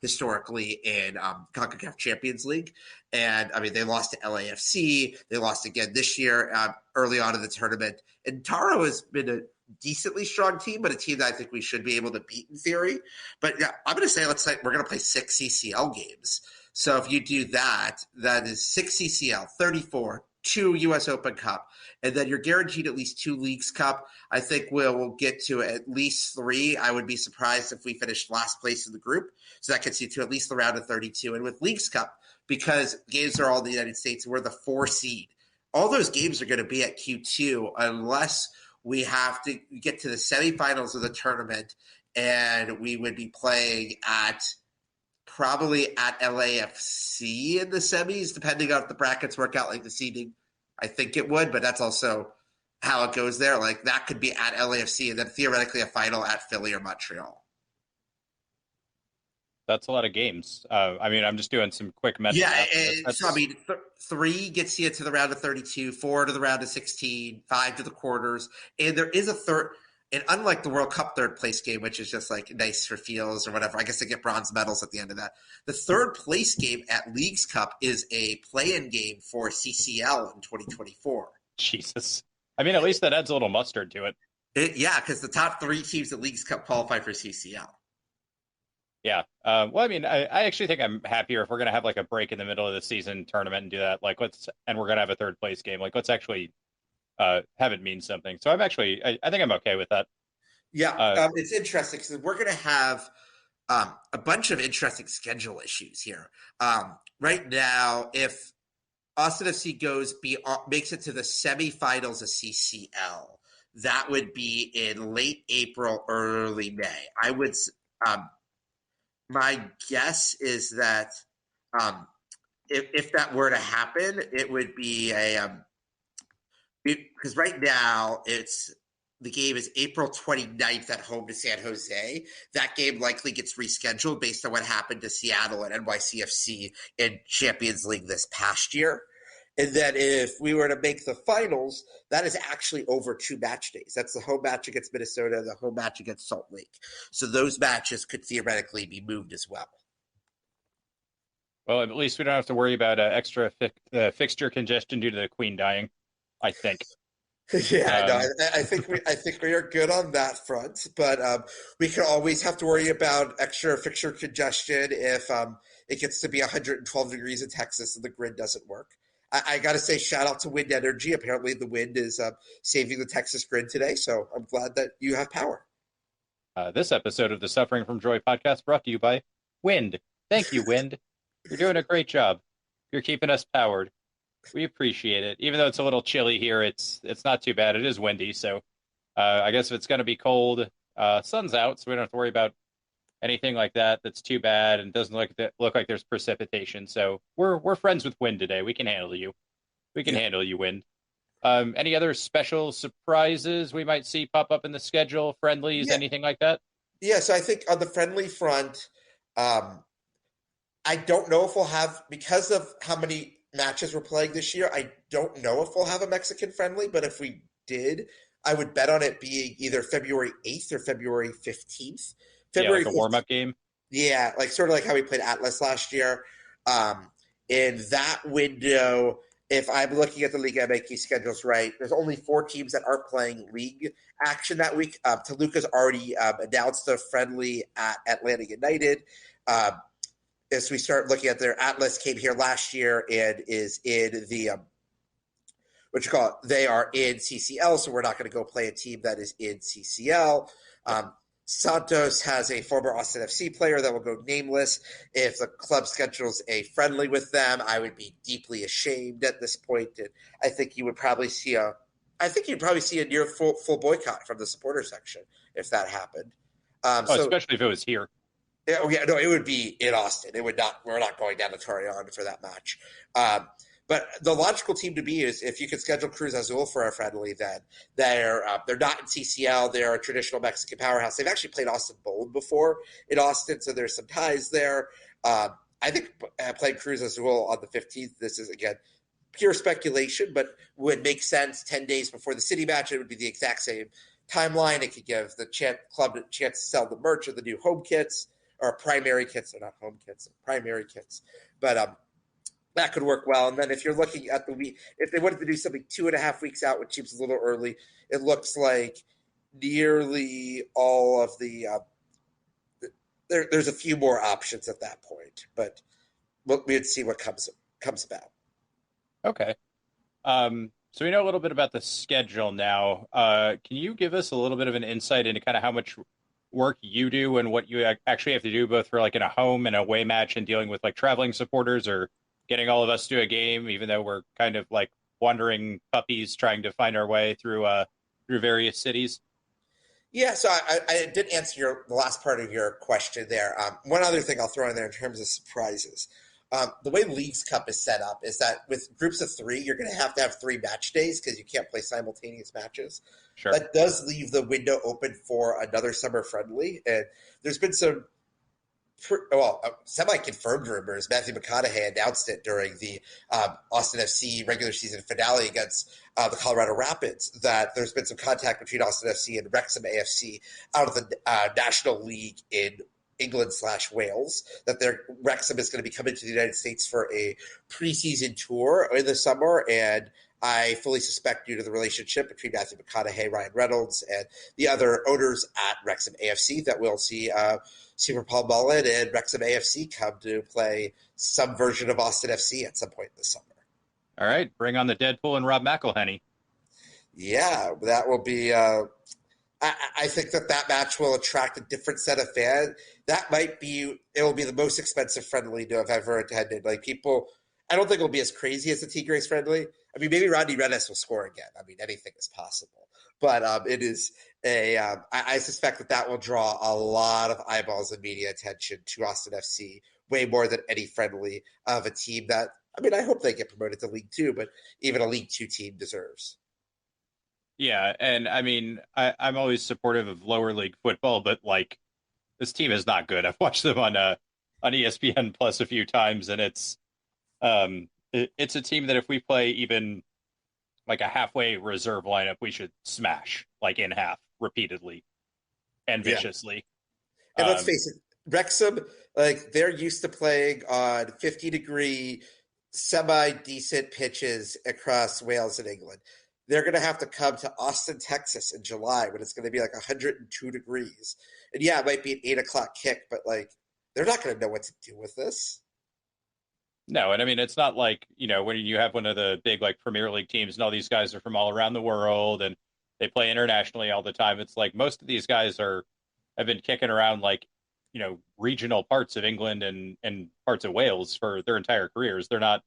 Speaker 2: historically in CONCACAF Champions League. And, I mean, they lost to LAFC. They lost again this year early on in the tournament. And Taro has been a decently strong team, but a team that I think we should be able to beat in theory. But, yeah, I'm going to say we're going to play 6 CCL games. So if you do that, that is 6 CCL, 34, 2 U.S. Open Cup, and then you're guaranteed at least 2 Leagues Cup. I think we'll get to at least 3. I would be surprised if we finished last place in the group. So that gets you to at least the round of 32. And with Leagues Cup, because games are all in the United States, we're the 4 seed. All those games are going to be at Q2 unless we have to get to the semifinals of the tournament, and we would be playing probably at LAFC in the semis, depending on if the brackets work out like the seeding. I think it would, but that's also how it goes there. Like that could be at LAFC and then theoretically a final at Philly or Montreal.
Speaker 5: That's a lot of games. I mean, I'm just doing some quick math.
Speaker 2: Yeah, so I mean, 3 gets you to the round of 32, 4 to the round of 16, 5 to the quarters, and there is a third. And unlike the World Cup third place game, which is just like nice for feels or whatever, I guess they get bronze medals at the end of that. The third place game at Leagues Cup is a play-in game for CCL in 2024.
Speaker 5: Jesus. I mean, at least that adds a little mustard to it.
Speaker 2: Yeah, because the top 3 teams at Leagues Cup qualify for CCL.
Speaker 5: Yeah. Well, I mean, I actually think I'm happier if we're going to have like a break in the middle of the season tournament and do that. Like, and we're going to have a third place game. Like, let's actually have it mean something. So I think I'm okay with that.
Speaker 2: Yeah, it's interesting because we're going to have a bunch of interesting schedule issues here. Right now, if Austin FC makes it to the semifinals of CCL, that would be in late April, early May. I would. My guess is that if that were to happen, it would be because right now the game is April 29th at home to San Jose. That game likely gets rescheduled based on what happened to Seattle and NYCFC in Champions League this past year. And then if we were to make the finals, that is actually over 2 match days. That's the home match against Minnesota, the home match against Salt Lake. So those matches could theoretically be moved as well.
Speaker 5: Well, at least we don't have to worry about extra fixture congestion due to the Queen dying, I think.
Speaker 2: Yeah, no, I think we are good on that front, but we can always have to worry about extra fixture congestion if it gets to be 112 degrees in Texas and the grid doesn't work. I got to say, shout out to wind energy. Apparently, the wind is saving the Texas grid today, so I'm glad that you have power.
Speaker 5: This episode of the Suffering from Joy podcast brought to you by Wind. Thank you, Wind. You're doing a great job. You're keeping us powered. We appreciate it. Even though it's a little chilly here, it's not too bad. It is windy, so I guess if it's going to be cold, sun's out, so we don't have to worry about anything like that that's too bad and doesn't look like there's precipitation. So we're friends with wind today. We can handle you. We can handle you, wind. Any other special surprises we might see pop up in the schedule, friendlies, anything like that?
Speaker 2: Yeah, so I think on the friendly front, I don't know if we'll have, because of how many matches we're playing this year, I don't know if we'll have a Mexican friendly, but if we did, I would bet on it being either February 8th or February 15th.
Speaker 5: Like a warm-up game?
Speaker 2: Yeah, like sort of like how we played Atlas last year. In that window, if I'm looking at the league MAQ schedules right, there's only 4 teams that aren't playing league action that week. Toluca's already announced a friendly at Atlanta United. As we start looking at their Atlas came here last year and is in the they are in CCL, so we're not going to go play a team that is in CCL. Santos has a former Austin FC player that will go nameless. If the club schedules a friendly with them, I would be deeply ashamed at this point. And I think you would probably see a near full boycott from the supporter section if that happened.
Speaker 5: Especially if it was here.
Speaker 2: Yeah, no, it would be in Austin. It would not. We're not going down to Torreon for that match. But the logical team to be is if you could schedule Cruz Azul for a friendly, then they're not in CCL. They're a traditional Mexican powerhouse. They've actually played Austin Bold before in Austin, so there's some ties there. I think playing Cruz Azul on the 15th, this is, again, pure speculation, but would make sense 10 days before the city match. It would be the exact same timeline. It could give the club a chance to sell the merch of the new home kits, or primary kits. They're not home kits, primary kits. But that could work well. And then if you're looking at the week, if they wanted to do something 2.5 weeks out, which seems a little early, it looks like nearly all of there's a few more options at that point. But we'd see what comes about.
Speaker 5: Okay. So we know a little bit about the schedule now. Can you give us a little bit of an insight into kind of how much work you do and what you actually have to do both for like in a home and away match and dealing with like traveling supporters or getting all of us to a game, even though we're kind of like wandering puppies trying to find our way through various cities?
Speaker 2: Yeah, so I did answer the last part of your question there. One other thing I'll throw in there in terms of surprises. The way Leagues Cup is set up is that with groups of 3, you're going to have 3 match days because you can't play simultaneous matches.
Speaker 5: Sure.
Speaker 2: That does leave the window open for another summer friendly. And there's been some semi-confirmed rumors. Matthew McConaughey announced it during the Austin FC regular season finale against the Colorado Rapids that there's been some contact between Austin FC and Wrexham AFC out of the National League in England/Wales, that Wrexham is going to be coming to the United States for a preseason tour in the summer, and I fully suspect due to the relationship between Matthew McConaughey, Ryan Reynolds, and the other owners at Wrexham AFC that we'll see Super Paul Mullen and Wrexham AFC come to play some version of Austin FC at some point this summer.
Speaker 5: All right, bring on the Deadpool and Rob McElhenney.
Speaker 2: Yeah, that will be I think that match will attract a different set of fans. It will be the most expensive friendly to have ever attended. Like people, I don't think it'll be as crazy as the Tigres friendly. I mean, maybe Rodney Rennes will score again. I mean, anything is possible. But it is I suspect that will draw a lot of eyeballs and media attention to Austin FC, way more than any friendly of a team that, I mean, I hope they get promoted to League Two, but even a League Two team deserves.
Speaker 5: Yeah, and I mean, I'm always supportive of lower league football, but like this team is not good. I've watched them on ESPN Plus a few times, and it's a team that if we play even like a halfway reserve lineup, we should smash like in half repeatedly and viciously.
Speaker 2: And let's face it, Wrexham, like they're used to playing on 50-degree, semi-decent pitches across Wales and England. They're going to have to come to Austin, Texas in July when it's going to be like 102 degrees. And yeah, it might be an 8 o'clock kick, but like they're not going to know what to do with this.
Speaker 5: No, and I mean, it's not like, when you have one of the big like Premier League teams and all these guys are from all around the world and they play internationally all the time. It's like most of these guys have been kicking around like, regional parts of England and parts of Wales for their entire careers. They're not,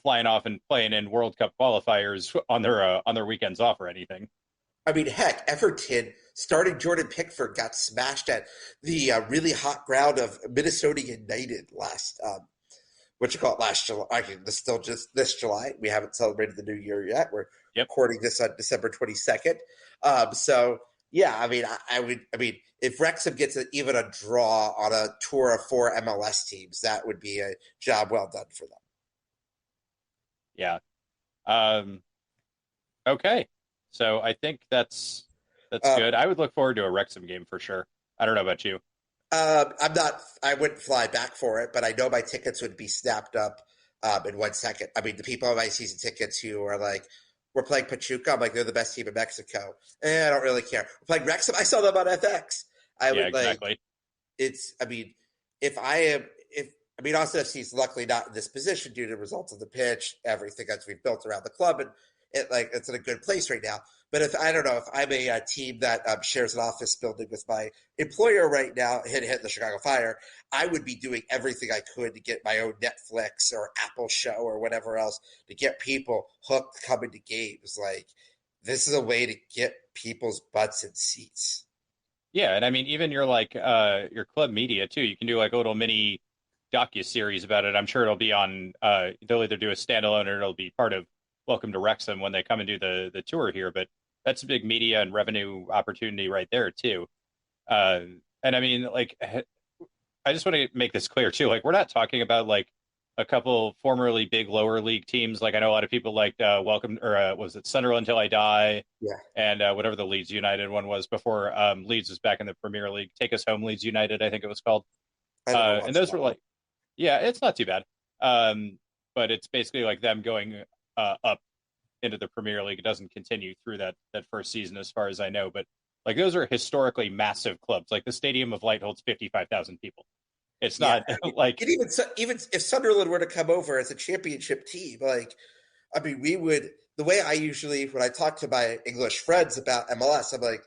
Speaker 5: flying off and playing in World Cup qualifiers on their weekends off or anything.
Speaker 2: I mean, heck, Everton starting Jordan Pickford got smashed at the really hot ground of Minnesota United last July. This still just this July. We haven't celebrated the new year yet. We're recording this on December 22nd. So yeah, I mean, if Wrexham gets even a draw on a tour of 4 MLS teams, that would be a job well done for them.
Speaker 5: Yeah. Okay. So I think that's good. I would look forward to a Wrexham game for sure. I don't know about you.
Speaker 2: I wouldn't fly back for it, but I know my tickets would be snapped up in 1 second. I mean, the people on my season tickets who are like, we're playing Pachuca. I'm like, they're the best team in Mexico. I don't really care. We're playing Wrexham. I saw them on FX.
Speaker 5: Exactly.
Speaker 2: Austin FC is luckily not in this position due to the results of the pitch, everything that we've built around the club, and it's in a good place right now. But if I'm a team that shares an office building with my employer right now, hit the Chicago Fire, I would be doing everything I could to get my own Netflix or Apple show or whatever else to get people hooked coming to games. Like, this is a way to get people's butts in seats.
Speaker 5: Yeah, and I mean, even your club media too. You can do like a little mini docu-series about it. I'm sure it'll be on. They'll either do a standalone or it'll be part of Welcome to Wrexham when they come and do the tour here. But that's a big media and revenue opportunity right there too. And I mean, like, I just want to make this clear too. Like, we're not talking about like a couple formerly big lower league teams. Like, I know a lot of people liked was it Sunderland Till I Die?
Speaker 2: Yeah.
Speaker 5: And whatever the Leeds United one was before Leeds was back in the Premier League. Take Us Home, Leeds United, I think it was called. And those were like, yeah, it's not too bad. But it's basically like them going up into the Premier League. It doesn't continue through that first season, as far as I know. But like, those are historically massive clubs. Like the Stadium of Light holds 55,000 people. It's not like,
Speaker 2: and even if Sunderland were to come over as a championship team, like, I mean, we would. The way I usually, when I talk to my English friends about MLS, I'm like,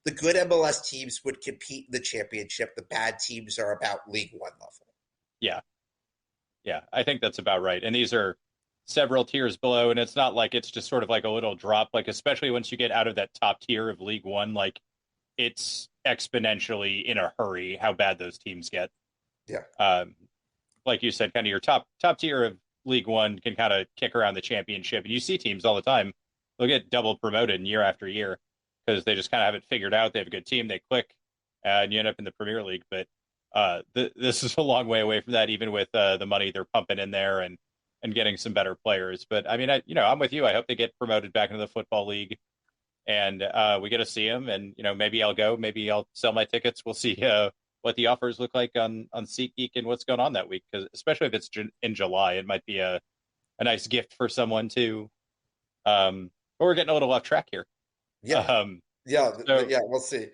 Speaker 2: the good MLS teams would compete in the championship. The bad teams are about League One level.
Speaker 5: Yeah, I think that's about right. And these are several tiers below, and it's not like it's just sort of like a little drop. Like, especially once you get out of that top tier of League One, like, it's exponentially in a hurry how bad those teams get.
Speaker 2: Yeah.
Speaker 5: Like you said, kind of your top tier of League One can kind of kick around the championship, and you see teams all the time. They'll get double promoted year after year because they just kind of have it figured out. They have a good team, they click, and you end up in the Premier League. But this is a long way away from that, even with the money they're pumping in there and getting some better players. But I mean, I'm with you. I hope they get promoted back into the Football League, and we get to see them. And maybe I'll go. Maybe I'll sell my tickets. We'll see what the offers look like on SeatGeek and what's going on that week. Because especially if it's in July, it might be a nice gift for someone to. But we're getting a little off track here.
Speaker 2: Yeah. We'll see.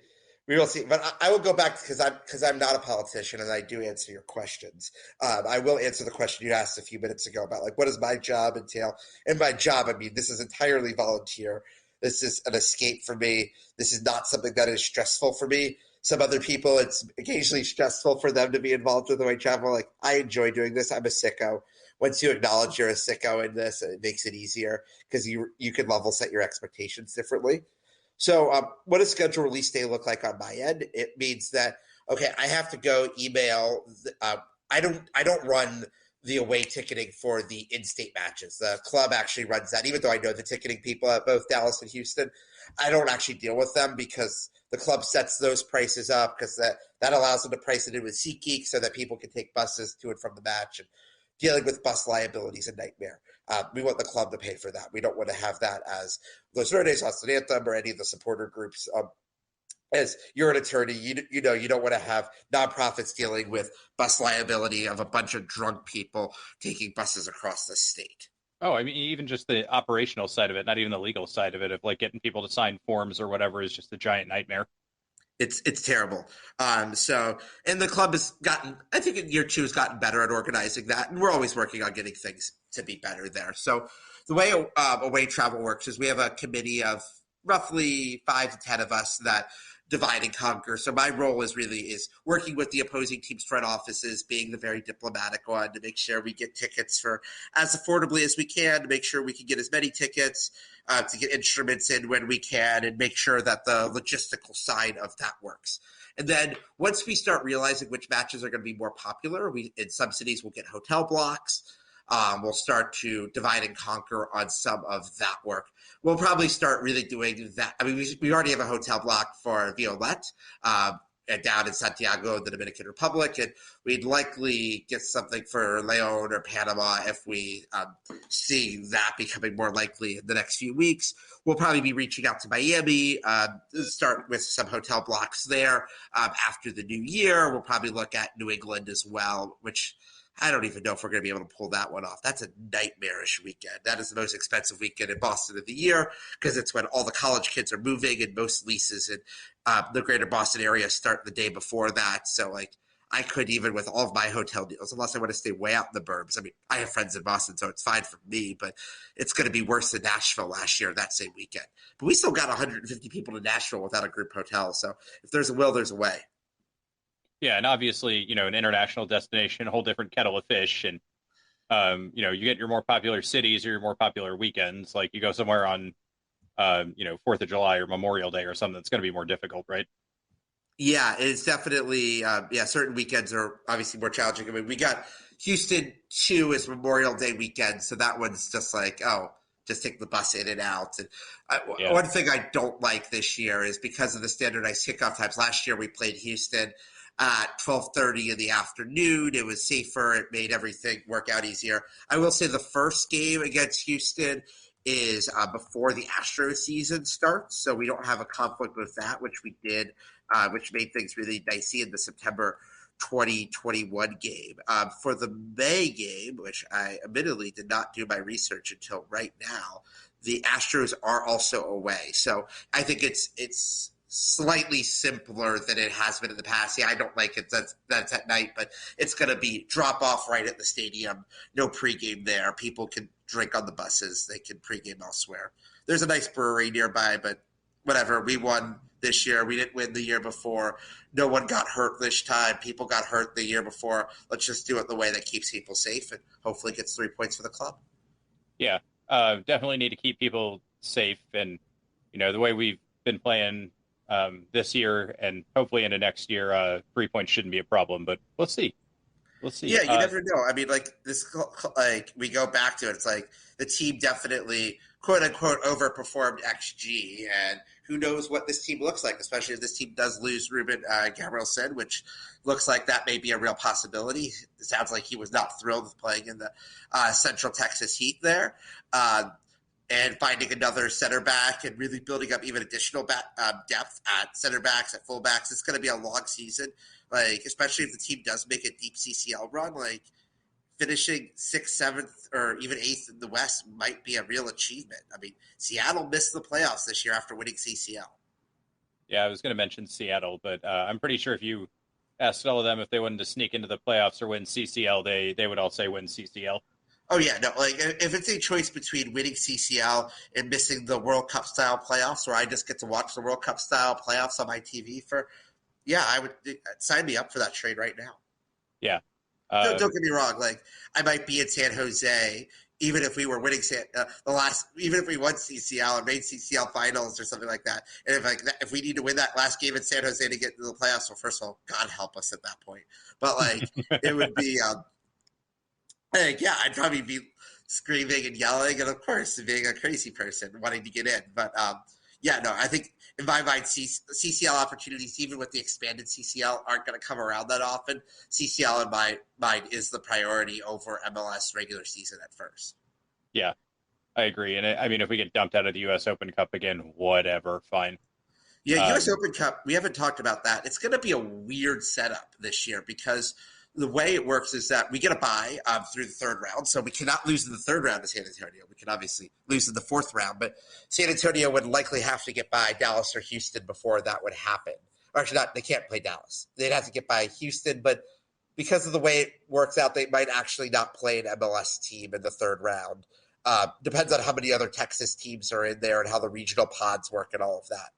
Speaker 2: We will see. But I will go back because I'm not a politician and I do answer your questions. I will answer the question you asked a few minutes ago about, like, what does my job entail? And by job, I mean, this is entirely volunteer. This is an escape for me. This is not something that is stressful for me. Some other people, it's occasionally stressful for them to be involved with the way travel. Like, I enjoy doing this. I'm a sicko. Once you acknowledge you're a sicko in this, it makes it easier because you can level set your expectations differently. So what does schedule release day look like on my end? It means that, okay, I have to go email. I don't run the away ticketing for the in-state matches. The club actually runs that, even though I know the ticketing people at both Dallas and Houston. I don't actually deal with them because the club sets those prices up because that allows them to price it in with SeatGeek so that people can take buses to and from the match. And dealing with bus liability is a nightmare. We want the club to pay for that. We don't want to have that as Los Verdes, Austin Anthem, or any of the supporter groups. As you're an attorney, you don't want to have nonprofits dealing with bus liability of a bunch of drunk people taking buses across the state.
Speaker 5: Oh, I mean, even just the operational side of it, not even the legal side of it, of like getting people to sign forms or whatever is just a giant nightmare.
Speaker 2: It's terrible. And the club has gotten, I think in year 2 has gotten better at organizing that. And we're always working on getting things to be better there. So the way away travel works is we have a committee of roughly 5 to 10 of us that divide and conquer. So my role is working with the opposing team's front offices, being the very diplomatic one to make sure we get tickets for as affordably as we can, to make sure we can get as many tickets, to get instruments in when we can, and make sure that the logistical side of that works. And then once we start realizing which matches are going to be more popular, in some cities we'll get hotel blocks. We'll start to divide and conquer on some of that work. We'll probably start really doing that. I mean, we already have a hotel block for Violette down in Santiago, the Dominican Republic, and we'd likely get something for Leon or Panama if we see that becoming more likely in the next few weeks. We'll probably be reaching out to Miami, start with some hotel blocks there. After the new year, we'll probably look at New England as well, which I don't even know if we're going to be able to pull that one off. That's a nightmarish weekend. That is the most expensive weekend in Boston of the year because it's when all the college kids are moving and most leases in the greater Boston area start the day before that. So, like, I could even with all of my hotel deals, unless I want to stay way out in the burbs. I mean, I have friends in Boston, so it's fine for me, but it's going to be worse than Nashville last year that same weekend. But we still got 150 people to Nashville without a group hotel. So if there's a will, there's a way.
Speaker 5: Yeah, and obviously, an international destination, a whole different kettle of fish. And, you get your more popular cities or your more popular weekends. Like you go somewhere on, 4th of July or Memorial Day or something that's going to be more difficult, right?
Speaker 2: Yeah, it's definitely, certain weekends are obviously more challenging. I mean, we got Houston 2 is Memorial Day weekend. So that one's just like, just take the bus in and out. And one thing I don't like this year is because of the standardized kickoff times. Last year we played Houston at 12:30 in the afternoon. It was safer. It made everything work out easier. I will say the first game against Houston is before the Astros season starts, so we don't have a conflict with that, which we did, which made things really dicey in the September 2021 game. For the May game, which I admittedly did not do my research until right now, the Astros are also away. So I think it's slightly simpler than it has been in the past. Yeah, I don't like it. That's at night, but it's going to be drop off right at the stadium. No pregame there. People can drink on the buses. They can pregame elsewhere. There's a nice brewery nearby, but whatever. We won this year. We didn't win the year before. No one got hurt this time. People got hurt the year before. Let's just do it the way that keeps people safe and hopefully gets 3 points for the club.
Speaker 5: Yeah, definitely need to keep people safe. And, the way we've been playing this year and hopefully into next year, 3 points shouldn't be a problem, but let's see.
Speaker 2: Yeah, you never know. I mean, like this, like we go back to it. It's like the team definitely quote unquote overperformed XG, and who knows what this team looks like, especially if this team does lose Ruben Gabrielson, which looks like that may be a real possibility. It sounds like he was not thrilled with playing in the Central Texas Heat there. And finding another center back and really building up even additional depth at center backs, at fullbacks. It's going to be a long season, like especially if the team does make a deep CCL run. Like finishing 6th, 7th, or even 8th in the West might be a real achievement. I mean, Seattle missed the playoffs this year after winning CCL.
Speaker 5: Yeah, I was going to mention Seattle, but I'm pretty sure if you asked all of them if they wanted to sneak into the playoffs or win CCL, they would all say win CCL.
Speaker 2: Oh, yeah, no, like if it's a choice between winning CCL and missing the World Cup style playoffs where I just get to watch the World Cup style playoffs on my TV I would sign me up for that trade right now.
Speaker 5: Yeah.
Speaker 2: Don't get me wrong. Like I might be in San Jose, even if we were winning even if we won CCL and made CCL finals or something like that. And if we need to win that last game in San Jose to get into the playoffs, well, first of all, God help us at that point. But like it would be, I'd probably be screaming and yelling, and of course, being a crazy person wanting to get in. But I think in my mind, CCL opportunities, even with the expanded CCL, aren't going to come around that often. CCL, in my mind, is the priority over MLS regular season at first.
Speaker 5: Yeah, I agree. And I mean, if we get dumped out of the U.S. Open Cup again, whatever, fine.
Speaker 2: Yeah, U.S. Open Cup, we haven't talked about that. It's going to be a weird setup this year because the way it works is that we get a bye through the third round, so we cannot lose in the third round to San Antonio. We can obviously lose in the fourth round, but San Antonio would likely have to get by Dallas or Houston before that would happen. Or actually, they can't play Dallas. They'd have to get by Houston, but because of the way it works out, they might actually not play an MLS team in the third round. Depends on how many other Texas teams are in there and how the regional pods work and all of that.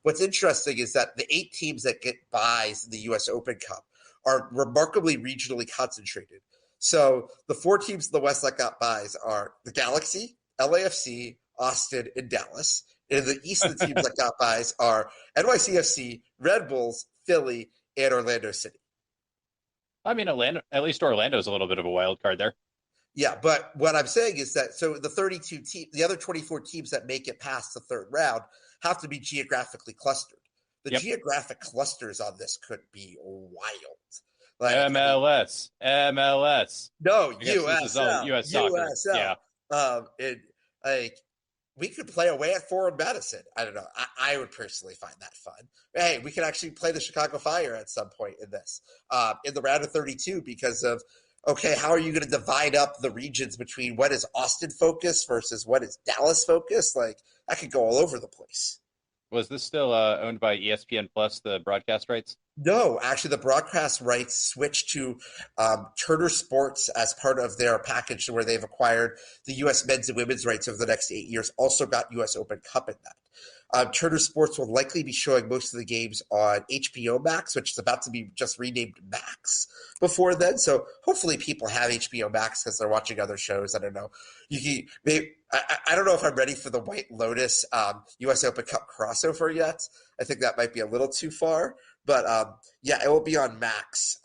Speaker 2: What's interesting is that the 8 teams that get byes in the U.S. Open Cup are remarkably regionally concentrated. So the 4 teams in the West that got byes are the Galaxy, LAFC, Austin, and Dallas. And in the East, the teams that got byes are NYCFC, Red Bulls, Philly, and Orlando City.
Speaker 5: I mean, at least Orlando's a little bit of a wild card there.
Speaker 2: Yeah, but what I'm saying is that so the 32 teams, the other 24 teams that make it past the third round have to be geographically clustered. The geographic clusters on this could be wild. Like,
Speaker 5: MLS.
Speaker 2: No, USL.
Speaker 5: U.S. soccer.
Speaker 2: USL. We could play away at Ford Madison. I don't know. I would personally find that fun. Hey, we could actually play the Chicago Fire at some point in this, in the round of 32 because of okay, how are you going to divide up the regions between what is Austin focused versus what is Dallas focused? Like, that could go all over the place.
Speaker 5: Was this still owned by ESPN Plus, the broadcast rights?
Speaker 2: No, actually, the broadcast rights switched to Turner Sports as part of their package where they've acquired the U.S. men's and women's rights over the next 8 years, also got U.S. Open Cup in that. Turner Sports will likely be showing most of the games on HBO Max, which is about to be just renamed Max before then. So hopefully people have HBO Max because they're watching other shows. I don't know. I don't know if I'm ready for the White Lotus U.S. Open Cup crossover yet. I think that might be a little too far. But yeah, it will be on Max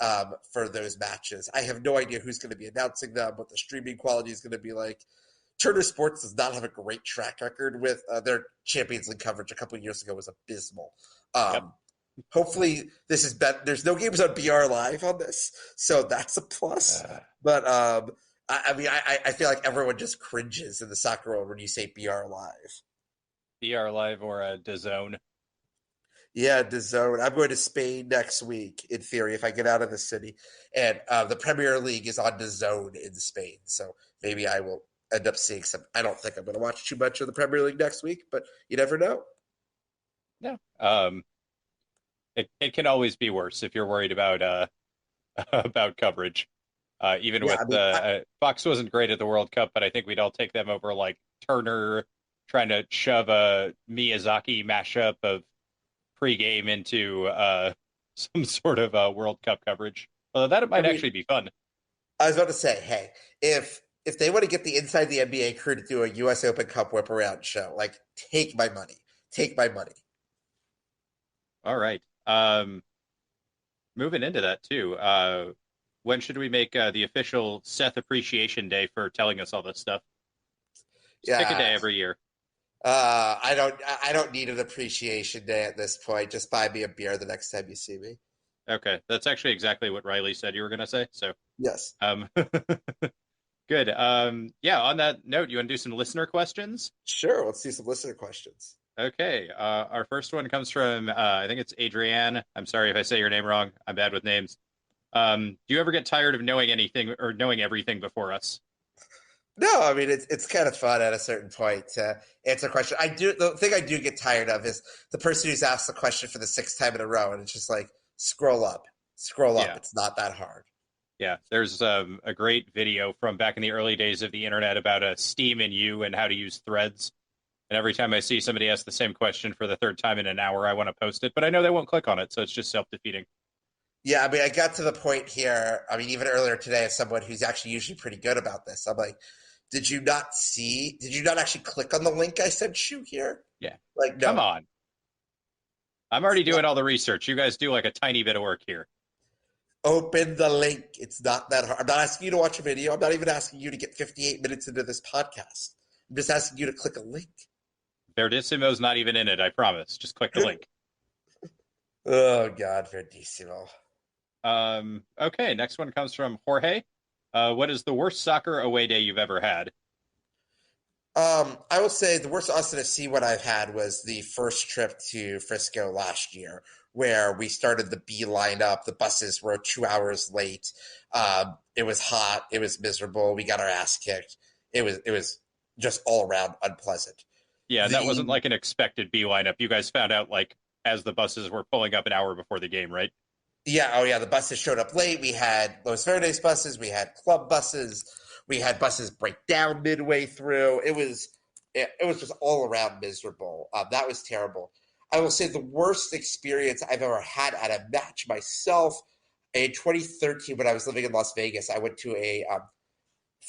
Speaker 2: for those matches. I have no idea who's going to be announcing them, what the streaming quality is going to be like. Turner Sports does not have a great track record with their Champions League coverage a couple of years ago was abysmal.
Speaker 5: Yep.
Speaker 2: Hopefully this is better. There's no games on BR Live on this, so that's a plus. But I feel like everyone just cringes in the soccer world when you say BR Live.
Speaker 5: BR Live or DAZN?
Speaker 2: Yeah, DAZN. I'm going to Spain next week, in theory, if I get out of the city. And the Premier League is on DAZN in Spain, so maybe I will end up seeing some. I don't think I'm going to watch too much of the Premier League next week, but you never know.
Speaker 5: No. It can always be worse if you're worried about about coverage. Even
Speaker 2: Yeah,
Speaker 5: with Fox wasn't great at the World Cup, but I think we'd all take them over like Turner trying to shove a Miyazaki mashup of pregame into some sort of World Cup coverage. Although that might actually be fun.
Speaker 2: I was about to say, hey, if they want to get the Inside the NBA crew to do a U.S. Open Cup whip around show, like, take my money. Take my money.
Speaker 5: All right. Moving into that too. When should we make the official Seth Appreciation Day for telling us all this stuff? Just pick a day every year.
Speaker 2: I don't need an appreciation day at this point. Just buy me a beer the next time you see me.
Speaker 5: Okay, that's actually exactly what Riley said you were going to say. So
Speaker 2: yes.
Speaker 5: Good. Yeah. On that note, you want to do some listener questions?
Speaker 2: Sure. Let's do some listener questions.
Speaker 5: Okay. Our first one comes from I think it's Adrienne. I'm sorry if I say your name wrong. I'm bad with names. Do you ever get tired of knowing anything or knowing everything before us?
Speaker 2: No, I mean it's kind of fun at a certain point to answer a question. The thing I do get tired of is the person who's asked the question for the sixth time in a row, and it's just like scroll up.
Speaker 5: Yeah.
Speaker 2: It's not that hard.
Speaker 5: Yeah, there's a great video from back in the early days of the internet about Steam and you and how to use threads. And every time I see somebody ask the same question for the third time in an hour, I want to post it, but I know they won't click on it, so it's just self-defeating.
Speaker 2: Yeah, I mean, I got to the point here. I mean, even earlier today, as someone who's actually usually pretty good about this, I'm like, did you not actually click on the link I sent you here?
Speaker 5: Yeah.
Speaker 2: Like, no.
Speaker 5: Come on. I'm already doing all the research. You guys do like a tiny bit of work here.
Speaker 2: Open the link. It's not that hard. I'm not asking you to watch a video. I'm not even asking you to get 58 minutes into this podcast. I'm just asking you to click a link.
Speaker 5: Verdissimo's not even in it, I promise. Just click the link.
Speaker 2: Oh, God, Verdissimo.
Speaker 5: Okay, next one comes from Jorge. What is the worst soccer away day you've ever had?
Speaker 2: I will say the worst Austin FC one I've had was the first trip to Frisco last year, where we started the B lineup. The buses were 2 hours late. It was hot. It was miserable. We got our ass kicked. It was just all around unpleasant.
Speaker 5: Yeah, that wasn't like an expected B lineup. You guys found out like as the buses were pulling up an hour before the game, right?
Speaker 2: Yeah. Oh, yeah. The buses showed up late. We had Los Verdes buses. We had club buses. We had buses break down midway through. It was just all around miserable. That was terrible. I will say the worst experience I've ever had at a match myself in 2013 when I was living in Las Vegas. I went to a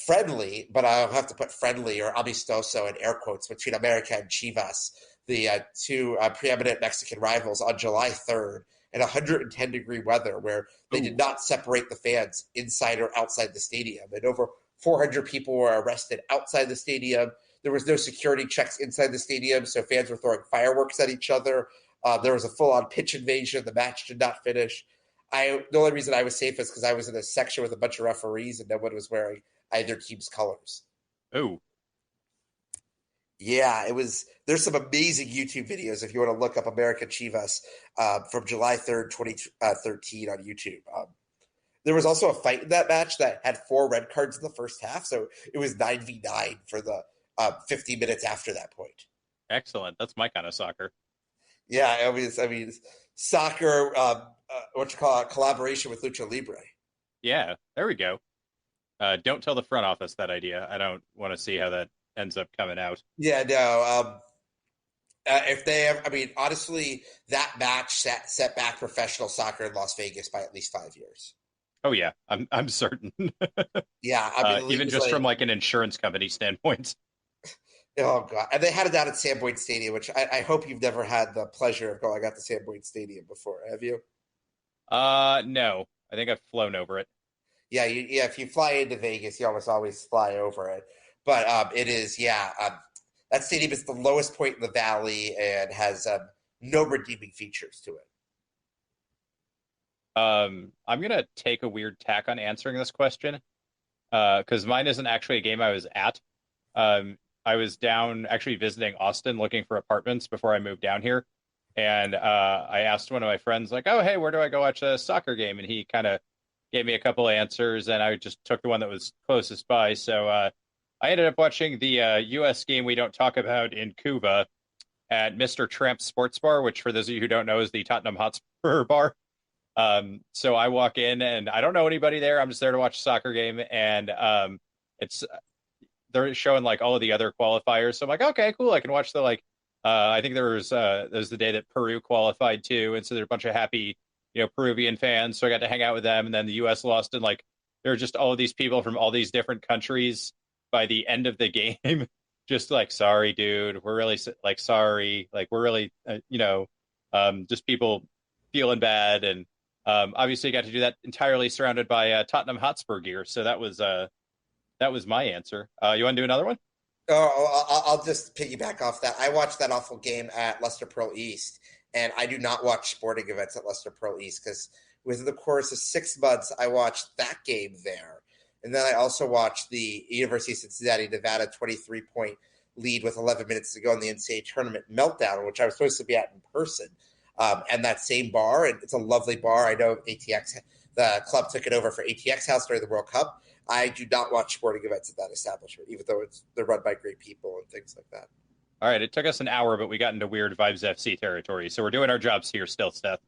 Speaker 2: friendly, but I'll have to put friendly or amistoso in air quotes between America and Chivas, the two preeminent Mexican rivals, on July 3rd in 110-degree weather where they did not separate the fans inside or outside the stadium. And over 400 people were arrested outside the stadium. There was no security checks inside the stadium, so fans were throwing fireworks at each other. There was a full-on pitch invasion. The match did not finish. The only reason I was safe is because I was in a section with a bunch of referees and no one was wearing either team's colors.
Speaker 5: Oh.
Speaker 2: Yeah, it was. There's some amazing YouTube videos if you want to look up America Chivas from July 3rd, 2013 on YouTube. There was also a fight in that match that had 4 red cards in the first half, so it was 9v9 for the 50 minutes after that point.
Speaker 5: Excellent. That's my kind of soccer.
Speaker 2: Yeah, soccer, what you call it, collaboration with Lucha Libre.
Speaker 5: Yeah, there we go. Don't tell the front office that idea. I don't want to see how that ends up coming out.
Speaker 2: Yeah, no. If they have, honestly, that match set back professional soccer in Las Vegas by at least 5 years.
Speaker 5: Oh yeah, I'm certain.
Speaker 2: Yeah,
Speaker 5: even just from like an insurance company standpoint.
Speaker 2: Oh god, and they had it down at Sandboyd Stadium, which I hope you've never had the pleasure of going out to Sandboyd Stadium before. Have you?
Speaker 5: No. I think I've flown over it.
Speaker 2: Yeah, if you fly into Vegas, you almost always fly over it. But it is, that stadium is the lowest point in the valley and has no redeeming features to it.
Speaker 5: I'm gonna take a weird tack on answering this question, because mine isn't actually a game I was at. I was down actually visiting Austin looking for apartments before I moved down here. And I asked one of my friends, like, oh, hey, where do I go watch a soccer game? And he kind of gave me a couple of answers, and I just took the one that was closest by. So I ended up watching the U.S. game we don't talk about in Cuba at Mr. Tramp's Sports Bar, which for those of you who don't know is the Tottenham Hotspur bar. So I walk in, and I don't know anybody there. I'm just there to watch a soccer game, and they're showing like all of the other qualifiers. So I'm like, okay, cool. I can watch the I think there was the day that Peru qualified too, and so there are a bunch of happy, Peruvian fans. So I got to hang out with them, and then the U.S. lost, and like there are just all of these people from all these different countries by the end of the game, just like, sorry, dude, we're really like sorry, like we're really, just people feeling bad, and obviously got to do that entirely surrounded by Tottenham Hotspur gear. So that was my answer. You want to do another one?
Speaker 2: Oh, I'll just piggyback off that. I watched that awful game at Leicester Pearl East, and I do not watch sporting events at Leicester Pearl East because within the course of 6 months, I watched that game there. And then I also watched the University of Cincinnati, Nevada 23-point lead with 11 minutes to go in the NCAA tournament meltdown, which I was supposed to be at in person. And that same bar, and it's a lovely bar. I know ATX, the club took it over for ATX House during the World Cup. I do not watch sporting events at that establishment, even though they're run by great people and things like that.
Speaker 5: All right, it took us an hour, but we got into Weird Vibes FC territory, so we're doing our jobs here still, Seth.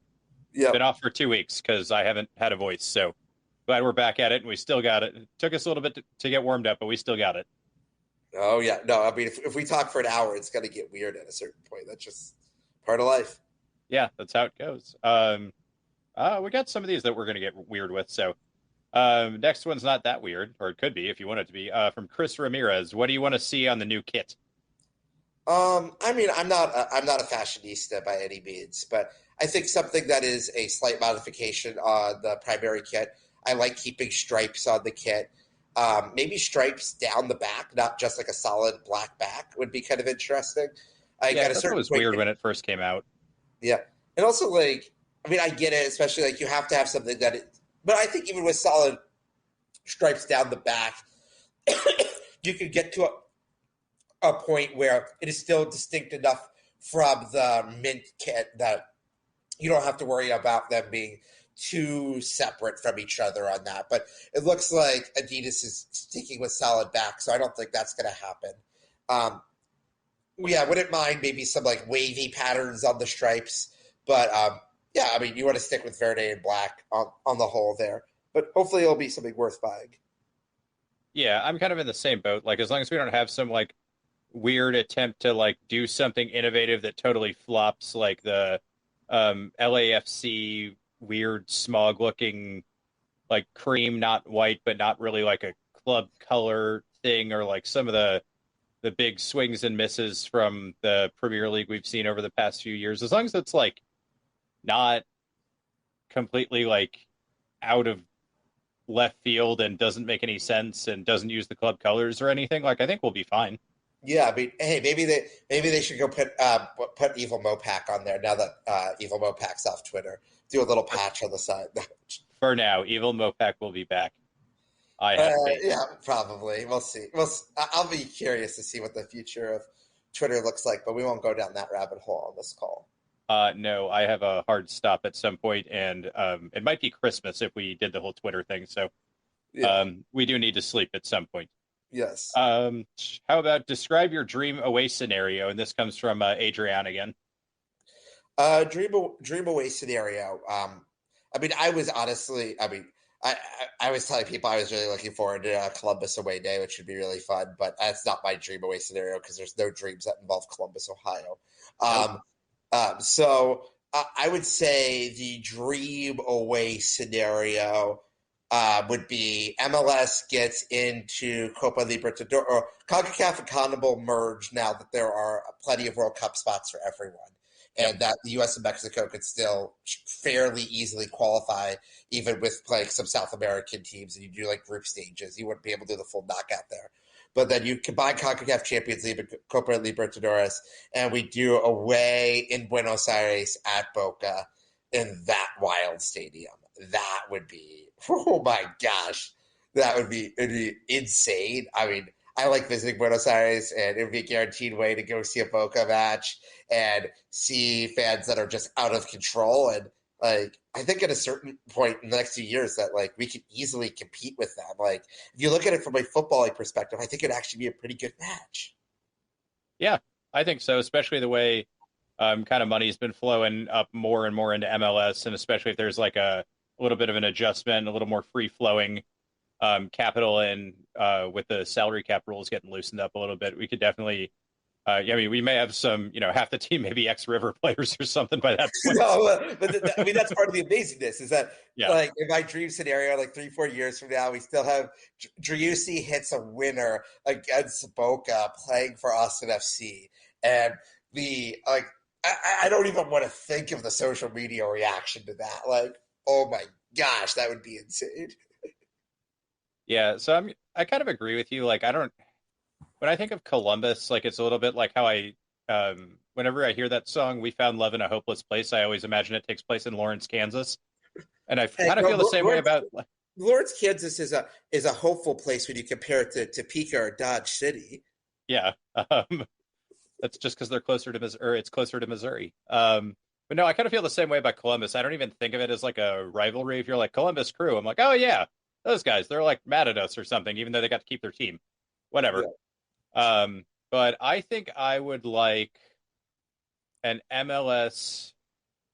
Speaker 2: Yeah,
Speaker 5: been off for 2 weeks because I haven't had a voice, so glad we're back at it, and we still got it. It took us a little bit to get warmed up, but we still got it.
Speaker 2: Oh, yeah. No, if we talk for an hour, it's going to get weird at a certain point. That's just part of life.
Speaker 5: Yeah, that's how it goes. We got some of these that we're going to get weird with, so next one's not that weird, or it could be if you want it to be. From Chris Ramirez, what do you want to see on the new kit?
Speaker 2: I'm not a fashionista by any means, but I think something that is a slight modification on the primary kit. I like keeping stripes on the kit. Maybe stripes down the back, not just like a solid black back, would be kind of interesting.
Speaker 5: That was weird when it first came out.
Speaker 2: Yeah, and also I get it, especially you have to have something but I think even with solid stripes down the back, you could get to a point where it is still distinct enough from the mint kit that you don't have to worry about them being too separate from each other on that. But it looks like Adidas is sticking with solid back, so I don't think that's going to happen. I wouldn't mind maybe some wavy patterns on the stripes, but you want to stick with Verde and black on the whole there. But hopefully it'll be something worth buying.
Speaker 5: Yeah, I'm kind of in the same boat. As long as we don't have some weird attempt to do something innovative that totally flops, like the LAFC weird smog looking cream, not white, but not really a club color thing, or some of the big swings and misses from the Premier League we've seen over the past few years. As long as it's not completely out of left field and doesn't make any sense and doesn't use the club colors or anything, I think we'll be fine.
Speaker 2: Yeah, hey, maybe they should go put Evil Mopac on there now that Evil Mopac's off Twitter. Do a little patch on the side.
Speaker 5: For now, Evil Mopac will be back. I have faith.
Speaker 2: Yeah, probably. We'll see. I'll be curious to see what the future of Twitter looks like, but we won't go down that rabbit hole on this call.
Speaker 5: No, I have a hard stop at some point, and it might be Christmas if we did the whole Twitter thing. So
Speaker 2: Yeah.
Speaker 5: we do need to sleep at some point.
Speaker 2: Yes.
Speaker 5: How about describe your dream away scenario? And this comes from Adrian again.
Speaker 2: Dream away scenario. I mean, I was honestly, I was telling people I was really looking forward to Columbus away day, which would be really fun. But that's not my dream away scenario because there's no dreams that involve Columbus, Ohio.
Speaker 5: Nope.
Speaker 2: So I would say the dream away scenario would be MLS gets into Copa Libertadores or CONCACAF and CONMEBOL merge now that there are plenty of World Cup spots for everyone. And that the U.S. and Mexico could still fairly easily qualify, even with playing some South American teams. And you do like group stages, you wouldn't be able to do the full knockout there. But then you combine CONCACAF Champions League and Copa Libertadores, and we do away in Buenos Aires at Boca in that wild stadium. That would be, oh my gosh, it'd be insane. I mean, I like visiting Buenos Aires, and it would be a guaranteed way to go see a Boca match and see fans that are just out of control. And like, I think at a certain point in the next few years that like we could easily compete with them. Like, if you look at it from a footballing perspective, I think it'd actually be a pretty good match.
Speaker 5: Yeah, I think so, especially the way kind of money's been flowing up more and more into MLS, and especially if there's like a little bit of an adjustment, a little more free flowing capital, and with the salary cap rules getting loosened up a little bit, we could definitely. I mean, we may have some, half the team maybe ex-River players or something by that point.
Speaker 2: No, but I mean, that's part of the amazingness is that,
Speaker 5: Yeah.
Speaker 2: like, in my dream scenario, like 3-4 years from now, we still have Driussi hits a winner against Boca playing for Austin FC, and I don't even want to think of the social media reaction to that. Like, oh my gosh, that would be insane.
Speaker 5: Yeah, so I kind of agree with you. Like, when I think of Columbus, like it's a little bit like how whenever I hear that song, "We Found Love in a Hopeless Place," I always imagine it takes place in Lawrence, Kansas, and I kind of feel the same way about
Speaker 2: Lawrence, Kansas is a hopeful place when you compare it to Topeka or Dodge City.
Speaker 5: Yeah, that's just because they're closer to Missouri. It's closer to Missouri. But no, I kind of feel the same way about Columbus. I don't even think of it as like a rivalry. If you're like Columbus Crew, I'm like, oh yeah, those guys, they're like mad at us or something, even though they got to keep their team. Whatever.
Speaker 2: Yeah.
Speaker 5: But I think I would like an MLS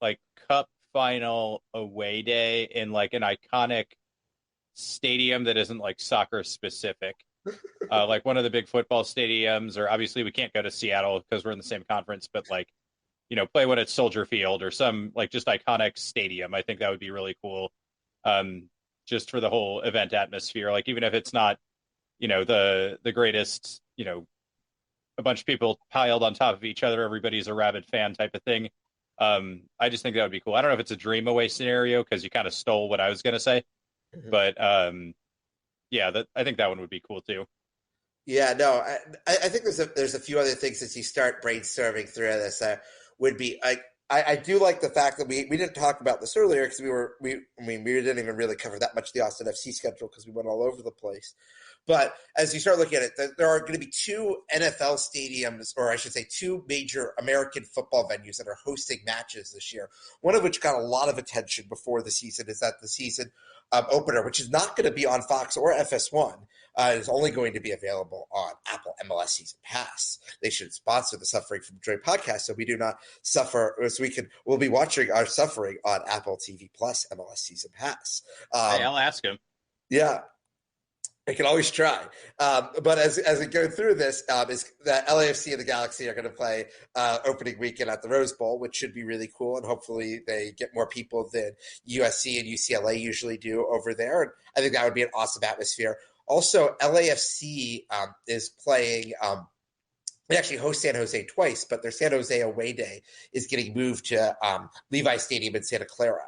Speaker 5: like cup final away day in like an iconic stadium that isn't like soccer specific. Like one of the big football stadiums, or obviously we can't go to Seattle because we're in the same conference, but like, play one at Soldier Field or some like just iconic stadium. I think that would be really cool. Just for the whole event atmosphere. Like even if it's not, the greatest, a bunch of people piled on top of each other, everybody's a rabid fan type of thing. I just think that would be cool. I don't know if it's a dream away scenario because you kind of stole what I was going to say, but yeah, I think that one would be cool too.
Speaker 2: Yeah, no, I think there's a few other things as you start brainstorming through this. Would be I do like the fact that we didn't talk about this earlier because we didn't even really cover that much of the Austin FC schedule because we went all over the place. But as you start looking at it, there are going to be two NFL stadiums, or I should say two major American football venues that are hosting matches this year. One of which got a lot of attention before the season is that the season opener, which is not going to be on Fox or FS1, is only going to be available on Apple MLS Season Pass. They should sponsor the Suffering from Joy podcast so we do not suffer, so we'll be watching our suffering on Apple TV Plus MLS Season Pass.
Speaker 5: Hey, I'll ask him.
Speaker 2: Yeah. I can always try. But as we go through this, is that LAFC and the Galaxy are going to play opening weekend at the Rose Bowl, which should be really cool. And hopefully they get more people than USC and UCLA usually do over there. And I think that would be an awesome atmosphere. Also, LAFC is playing they actually host San Jose twice, but their San Jose away day is getting moved to Levi's Stadium in Santa Clara.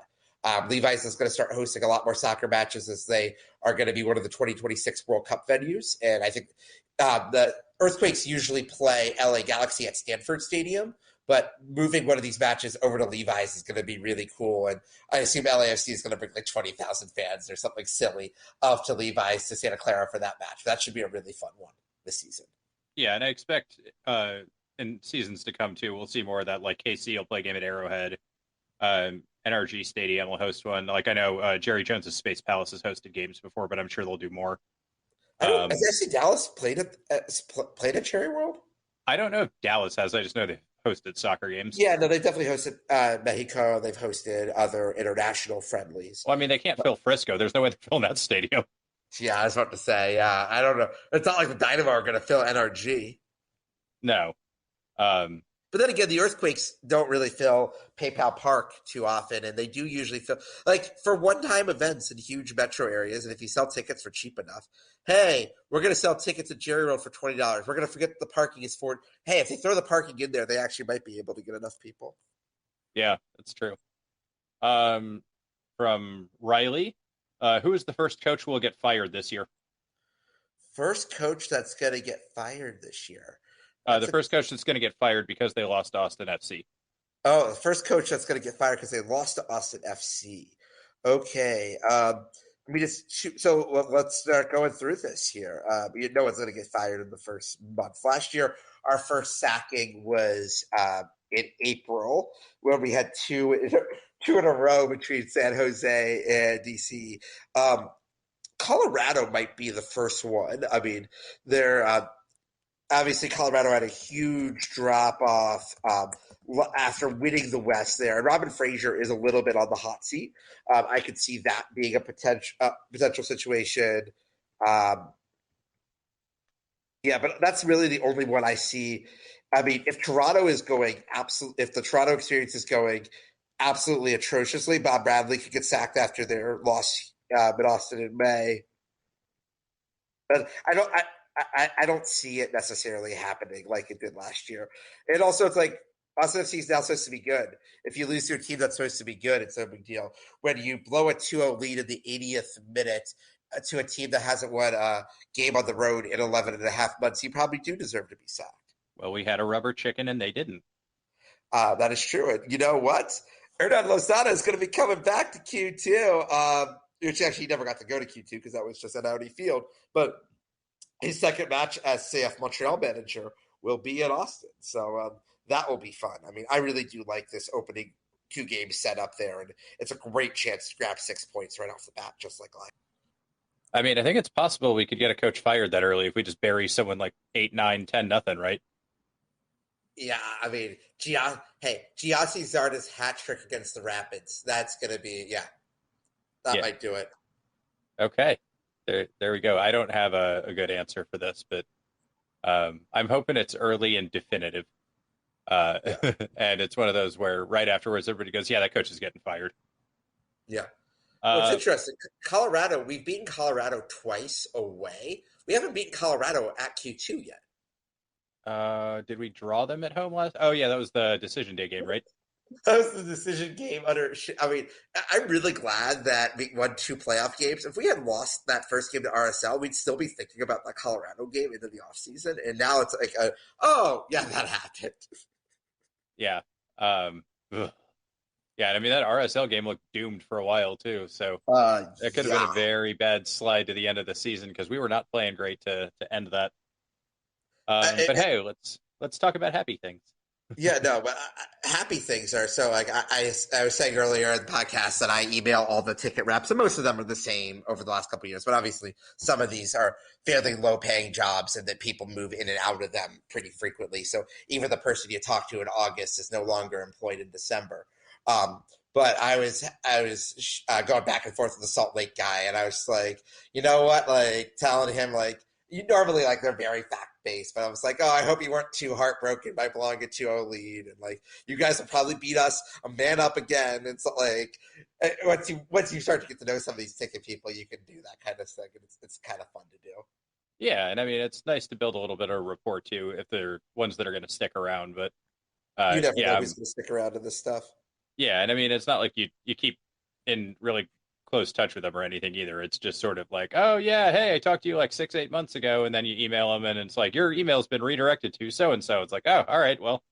Speaker 2: Levi's is going to start hosting a lot more soccer matches as they are going to be one of the 2026 World Cup venues. And I think the Earthquakes usually play LA Galaxy at Stanford Stadium, but moving one of these matches over to Levi's is going to be really cool. And I assume LAFC is going to bring like 20,000 fans or something silly up to Levi's to Santa Clara for that match. That should be a really fun one this season.
Speaker 5: Yeah, and I expect in seasons to come too, we'll see more of that. Like KC will play a game at Arrowhead. NRG Stadium will host one. Like I know Jerry Jones's Space Palace has hosted games before, but I'm sure they'll do more.
Speaker 2: Has FC Dallas played at Cherry World?
Speaker 5: I don't know if Dallas has. I just know they've hosted soccer games.
Speaker 2: Yeah, no, they've definitely hosted Mexico. They've hosted other international friendlies.
Speaker 5: Well, I mean, they can't fill Frisco. There's no way they're filling that stadium.
Speaker 2: Yeah, I was about to say, I don't know. It's not like the Dynamo are going to fill NRG.
Speaker 5: No.
Speaker 2: But then again, the Earthquakes don't really fill PayPal Park too often, and they do usually fill, like, for one-time events in huge metro areas, and if you sell tickets for cheap enough, hey, we're going to sell tickets at Jerry Road for $20. We're going to forget the parking is for, hey, if they throw the parking in there, they actually might be able to get enough people.
Speaker 5: Yeah, that's true. From Riley, who is the first coach who will get fired this year?
Speaker 2: First coach that's going to get fired this year.
Speaker 5: The first coach that's going to get fired because they lost to Austin FC.
Speaker 2: Oh, the first coach that's going to get fired because they lost to Austin FC. Okay. Let me just shoot. So let's start going through this here. No one's going to get fired in the first month. Last year, our first sacking was in April, where we had two in a row between San Jose and DC. Colorado might be the first one. I mean, they're obviously Colorado had a huge drop off after winning the West there. And Robin Fraser is a little bit on the hot seat. I could see that being a potential situation. Yeah, but that's really the only one I see. I mean, if the Toronto experience is going absolutely atrociously, Bob Bradley could get sacked after their loss in Austin in May. But I don't see it necessarily happening like it did last year. And also, it's like Austin FC is now supposed to be good. If you lose to a team that's supposed to be good, it's no big deal. When you blow a 2-0 lead in the 80th minute to a team that hasn't won a game on the road in 11 and a half months, you probably do deserve to be sacked.
Speaker 5: Well, we had a rubber chicken and they didn't.
Speaker 2: That is true. And you know what? Hernan Lozada is going to be coming back to Q2, which actually he never got to go to Q2 because that was just at Audi Field. But his second match as CF Montreal manager will be in Austin. So that will be fun. I mean, I really do like this opening 2 game setup there, and it's a great chance to grab 6 points right off the bat, just like last.
Speaker 5: I mean, I think it's possible we could get a coach fired that early if we just bury someone like 8-9, 10-0, right?
Speaker 2: Yeah, I mean, Giassi Zarda's hat trick against the Rapids. That's going to be, that might do it.
Speaker 5: Okay. There we go. I don't have a good answer for this, but I'm hoping it's early and definitive. And it's one of those where right afterwards everybody goes, yeah, that coach is getting fired.
Speaker 2: Yeah. Well, it's interesting. Colorado, we've beaten Colorado twice away. We haven't beaten Colorado at Q2 yet.
Speaker 5: Did we draw them at home last? Oh, yeah, that was the decision day game, right?
Speaker 2: That was the decision game I mean, I'm really glad that we won 2 playoff games. If we had lost that first game to RSL, we'd still be thinking about the Colorado game into the offseason. And now it's like, that happened.
Speaker 5: Yeah. Yeah, I mean, that RSL game looked doomed for a while, too. So it could have been a very bad slide to the end of the season because we were not playing great to end that. But hey, let's talk about happy things.
Speaker 2: Yeah, no, but happy things are so like I was saying earlier in the podcast that I email all the ticket reps, and most of them are the same over the last couple of years. But obviously, some of these are fairly low-paying jobs, and that people move in and out of them pretty frequently. So even the person you talk to in August is no longer employed in December. But I was going back and forth with the Salt Lake guy, and I was like, you know what, like telling him like. You normally like they're very fact-based, but I was like, oh, I hope you weren't too heartbroken by blowing a 2-0 lead, and like you guys will probably beat us a man up again. And so like once you start to get to know some of these ticket people, you can do that kind of thing, and it's kind of fun to do.
Speaker 5: Yeah, and I mean it's nice to build a little bit of rapport too if they're ones that are going to stick around. But
Speaker 2: you never know who's going to stick around in this stuff.
Speaker 5: Yeah, and I mean it's not like you keep in really close touch with them or anything either. It's just sort of like, oh yeah, hey, I talked to you like 6-8 months ago, and then you email them and it's like your email's been redirected to so and so. It's like, oh, all right, well.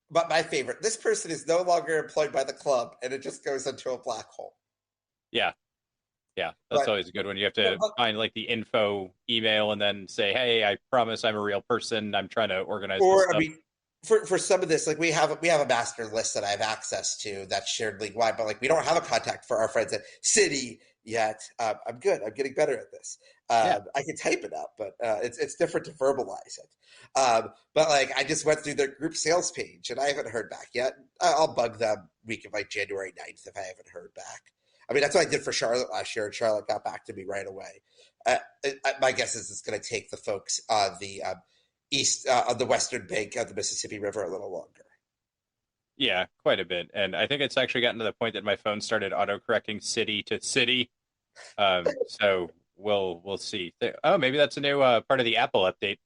Speaker 2: But my favorite, this person is no longer employed by the club, and it just goes into a black hole.
Speaker 5: Yeah. Yeah, that's
Speaker 2: But,
Speaker 5: always a good one. You have to
Speaker 2: but
Speaker 5: find like the info email and then say, "Hey, I promise I'm a real person. I'm trying to organize this
Speaker 2: or I
Speaker 5: stuff."
Speaker 2: mean, for some of this, like we have a master list that I have access to that's shared league wide, but like we don't have a contact for our friends at City yet. I'm good. I'm getting better at this.
Speaker 5: Yeah,
Speaker 2: I can type it up, but it's different to verbalize it. But like I just went through their group sales page and I haven't heard back yet. I'll bug them week of like January 9th if I haven't heard back. I mean, that's what I did for Charlotte last year, and Charlotte got back to me right away. My guess is it's going to take the folks on the east on the western bank of the Mississippi River a little longer.
Speaker 5: yeah, quite a bit. And I think it's actually gotten to the point that my phone started autocorrecting city to city. So we'll see. Oh, maybe that's a new part of the Apple update.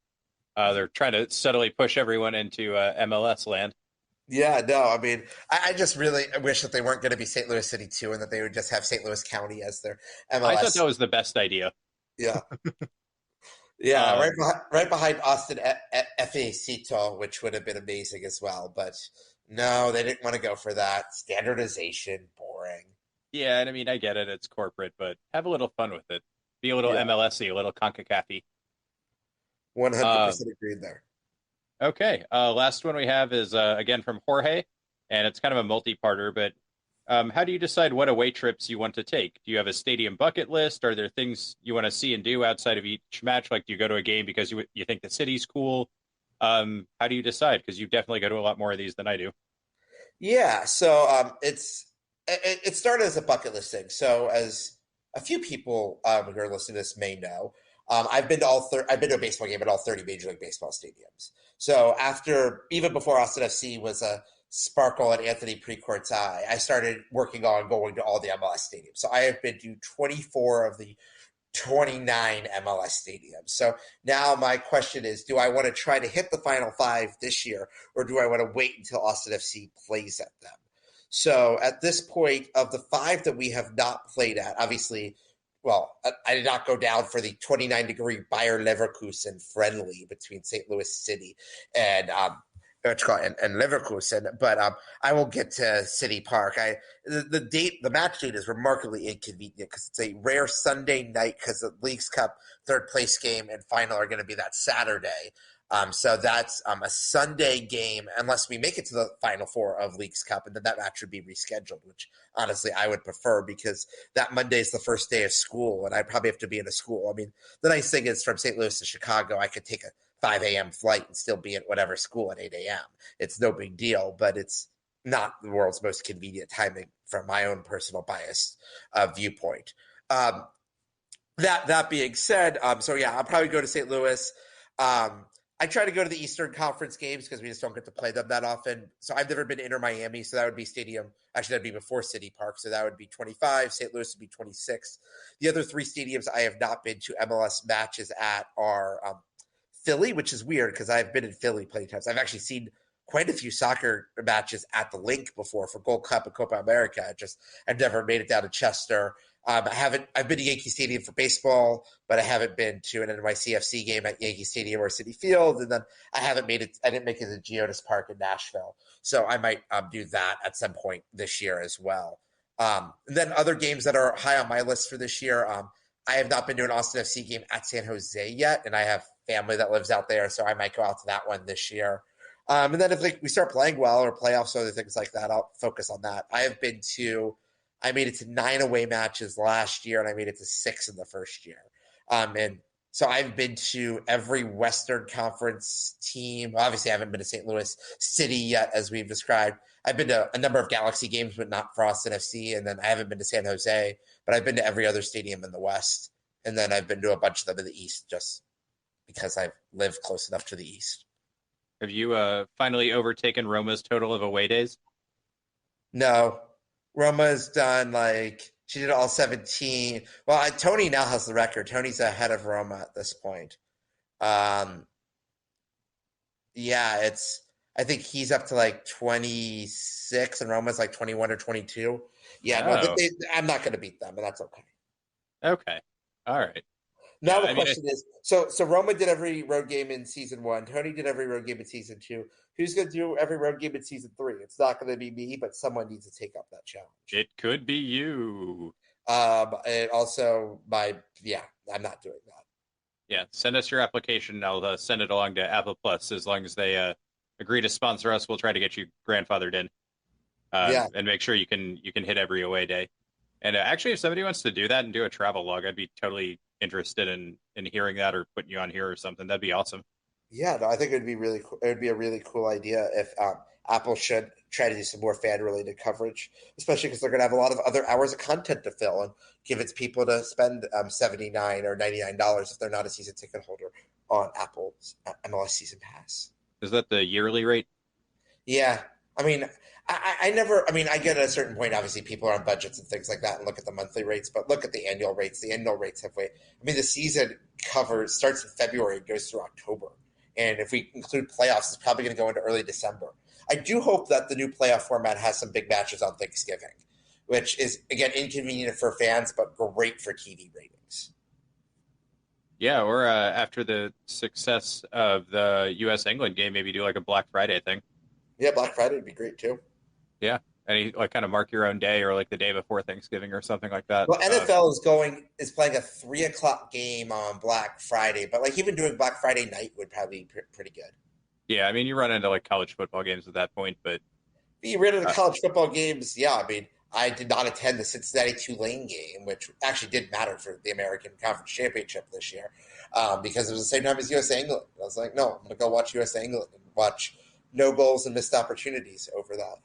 Speaker 5: They're trying to subtly push everyone into MLS land.
Speaker 2: Yeah, no, I mean, I just really wish that they weren't going to be St. Louis City too, and that they would just have St. Louis County as their
Speaker 5: I thought
Speaker 2: MLS.
Speaker 5: that was the best idea.
Speaker 2: Yeah, yeah,
Speaker 5: Um,
Speaker 2: right behind Austin FACito, which would have been amazing as well. But no, they didn't want to go for that standardization. Boring.
Speaker 5: yeah, and I mean, I get it. It's corporate, but have a little fun with it. Be a little
Speaker 2: Yeah,
Speaker 5: MLSy, a little CONCACAF-y.
Speaker 2: 100% agreed there.
Speaker 5: Okay. Last one we have is again from Jorge, and it's kind of a multi-parter. But how do you decide what away trips you want to take? Do you have a stadium bucket list? Are there things you want to see and do outside of each match? Like, do you go to a game because you think the city's cool? How do you decide? Because you definitely go to a lot more of these than I do.
Speaker 2: Yeah, so it started as a bucket list thing. So as a few people who are listening to this may know, I've been to a baseball game at all 30 Major League Baseball stadiums. So even before Austin FC was a sparkle at Anthony Precourt's eye, I started working on going to all the MLS stadiums. So I have been to 24 of the 29 MLS stadiums. So now my question is, do I want to try to hit the final five this year, or do I want to wait until Austin FC plays at them? So at this point, of the five that we have not played at, obviously, well, I did not go down for the 29-degree Bayer Leverkusen friendly between St. Louis City and and Leverkusen, but I will get to City Park. The match date is remarkably inconvenient because it's a rare Sunday night because the Leagues Cup third place game and final are going to be that Saturday. So that's a Sunday game unless we make it to the final four of Leagues Cup, and then that match would be rescheduled, which honestly I would prefer because that Monday is the first day of school, and I probably have to be in a school. I mean, the nice thing is from St. Louis to Chicago, I could take a 5 a.m. flight and still be at whatever school at 8 a.m. It's no big deal, but it's not the world's most convenient timing from my own personal bias viewpoint. That being said, so yeah, I'll probably go to St. Louis. I try to go to the Eastern Conference games because we just don't get to play them that often. So I've never been to Inter Miami, so that would be stadium. Actually, that'd be before City Park, so that would be 25. St. Louis would be 26. The other three stadiums I have not been to MLS matches at are Philly, which is weird because I've been in Philly plenty of times. I've actually seen quite a few soccer matches at the Link before for Gold Cup and Copa America. I've never made it down to Chester. I've been to Yankee Stadium for baseball, but I haven't been to an NYCFC game at Yankee Stadium or Citi Field. And then I didn't make it to Geodis Park in Nashville. So I might do that at some point this year as well. And then other games that are high on my list for this year, I have not been to an Austin FC game at San Jose yet, and I have family that lives out there, so I might go out to that one this year. And then if we start playing well or playoffs or other things like that, I'll focus on that. I made it to 9 away matches last year, and I made it to 6 in the first year. And so I've been to every Western Conference team. Obviously, I haven't been to St. Louis City yet, as we've described. I've been to a number of Galaxy games, but not for Austin FC. And then I haven't been to San Jose, but I've been to every other stadium in the West. And then I've been to a bunch of them in the East just because I've lived close enough to the East.
Speaker 5: Have you finally overtaken Roma's total of away days?
Speaker 2: No, Roma's done she did all 17. Well, Tony now has the record. Tony's ahead of Roma at this point. Yeah, I think he's up to 26 and Roma's 21 or 22. Yeah, no, I'm not going to beat them, and that's okay.
Speaker 5: Okay. All right.
Speaker 2: Now the question is, so Roma did every road game in season 1. Tony did every road game in season 2. Who's going to do every road game in season 3? It's not going to be me, but someone needs to take up that challenge.
Speaker 5: It could be you.
Speaker 2: And also I'm not doing that.
Speaker 5: Yeah, send us your application. I'll send it along to Apple Plus. As long as they agree to sponsor us, we'll try to get you grandfathered in,
Speaker 2: Yeah.
Speaker 5: and make sure you can hit every away day. And actually, if somebody wants to do that and do a travel log, I'd be totally interested in hearing that or putting you on here or something. That'd be awesome.
Speaker 2: Yeah, no, I think it would be really cool. It would be a really cool idea if Apple should try to do some more fan related coverage, especially because they're going to have a lot of other hours of content to fill and give its people to spend $79 or $99 if they're not a season ticket holder on Apple's MLS season pass.
Speaker 5: Is that the yearly rate?
Speaker 2: Yeah, I mean, I never. I mean, I get at a certain point. Obviously, people are on budgets and things like that, and look at the monthly rates. But look at the annual rates. The annual rates have way. I mean, the season starts in February and goes through October. And if we include playoffs, it's probably going to go into early December. I do hope that the new playoff format has some big matches on Thanksgiving, which is, again, inconvenient for fans, but great for TV ratings.
Speaker 5: Yeah, or after the success of the U.S. England game, maybe do like a Black Friday thing.
Speaker 2: Yeah, Black Friday would be great, too.
Speaker 5: Yeah, and like kind of mark your own day or like the day before Thanksgiving or something like that.
Speaker 2: Well, NFL is playing a 3:00 game on Black Friday, but like even doing Black Friday night would probably be pretty good.
Speaker 5: Yeah, I mean, you run into like college football games at that point, but
Speaker 2: You rid of the college football games, yeah. I mean, I did not attend the Cincinnati Tulane game, which actually did matter for the American Conference Championship this year, because it was the same time as USA England. I was like, no, I'm going to go watch USA England and watch no goals and missed opportunities over that.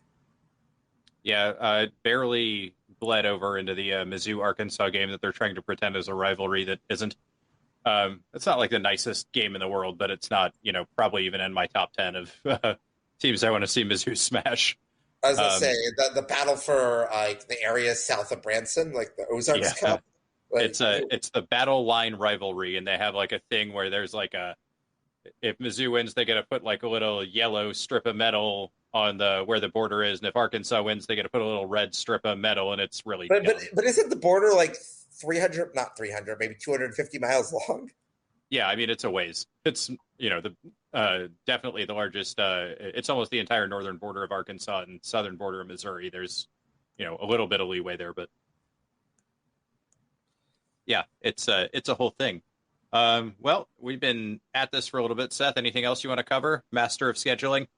Speaker 5: Yeah, it barely bled over into the Mizzou Arkansas game that they're trying to pretend is a rivalry that isn't. It's not like the nicest game in the world, but it's not, probably even in my top 10 of teams I want to see Mizzou smash.
Speaker 2: I was going to say the battle for the area south of Branson, like the Ozarks Cup. Like,
Speaker 5: it's the battle line rivalry, and they have like a thing where there's like if Mizzou wins, they get to put like a little yellow strip of metal on where the border is, and if Arkansas wins, they get to put a little red strip of metal, and it's really.
Speaker 2: But isn't the border like 300, not 300, maybe 250 miles long?
Speaker 5: Yeah, I mean it's a ways. It's definitely the largest. It's almost the entire northern border of Arkansas and southern border of Missouri. There's a little bit of leeway there, but yeah, it's a whole thing. Well, we've been at this for a little bit. Seth, anything else you want to cover? Master of scheduling.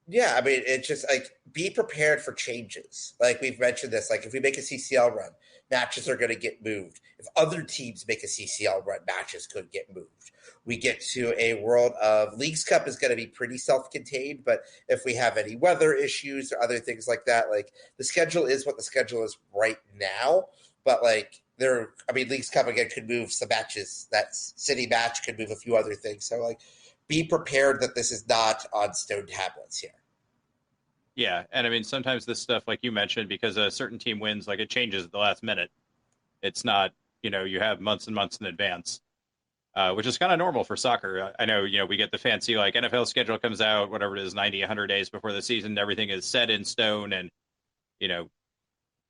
Speaker 2: Yeah, I mean, it's just like be prepared for changes. Like we've mentioned this, like if we make a CCL run, matches are going to get moved. If other teams make a CCL run, matches could get moved. We get to a world of Leagues Cup is going to be pretty self-contained, but if we have any weather issues or other things like that, like the schedule is what the schedule is right now. But like Leagues Cup again could move some matches. That city match could move a few other things. So like, be prepared that this is not on stone tablets here.
Speaker 5: Yeah, and I mean, sometimes this stuff, like you mentioned, because a certain team wins, like it changes at the last minute. It's not, you have months and months in advance, which is kind of normal for soccer. I know, we get the fancy, like NFL schedule comes out, whatever it is, 90, 100 days before the season, everything is set in stone, and,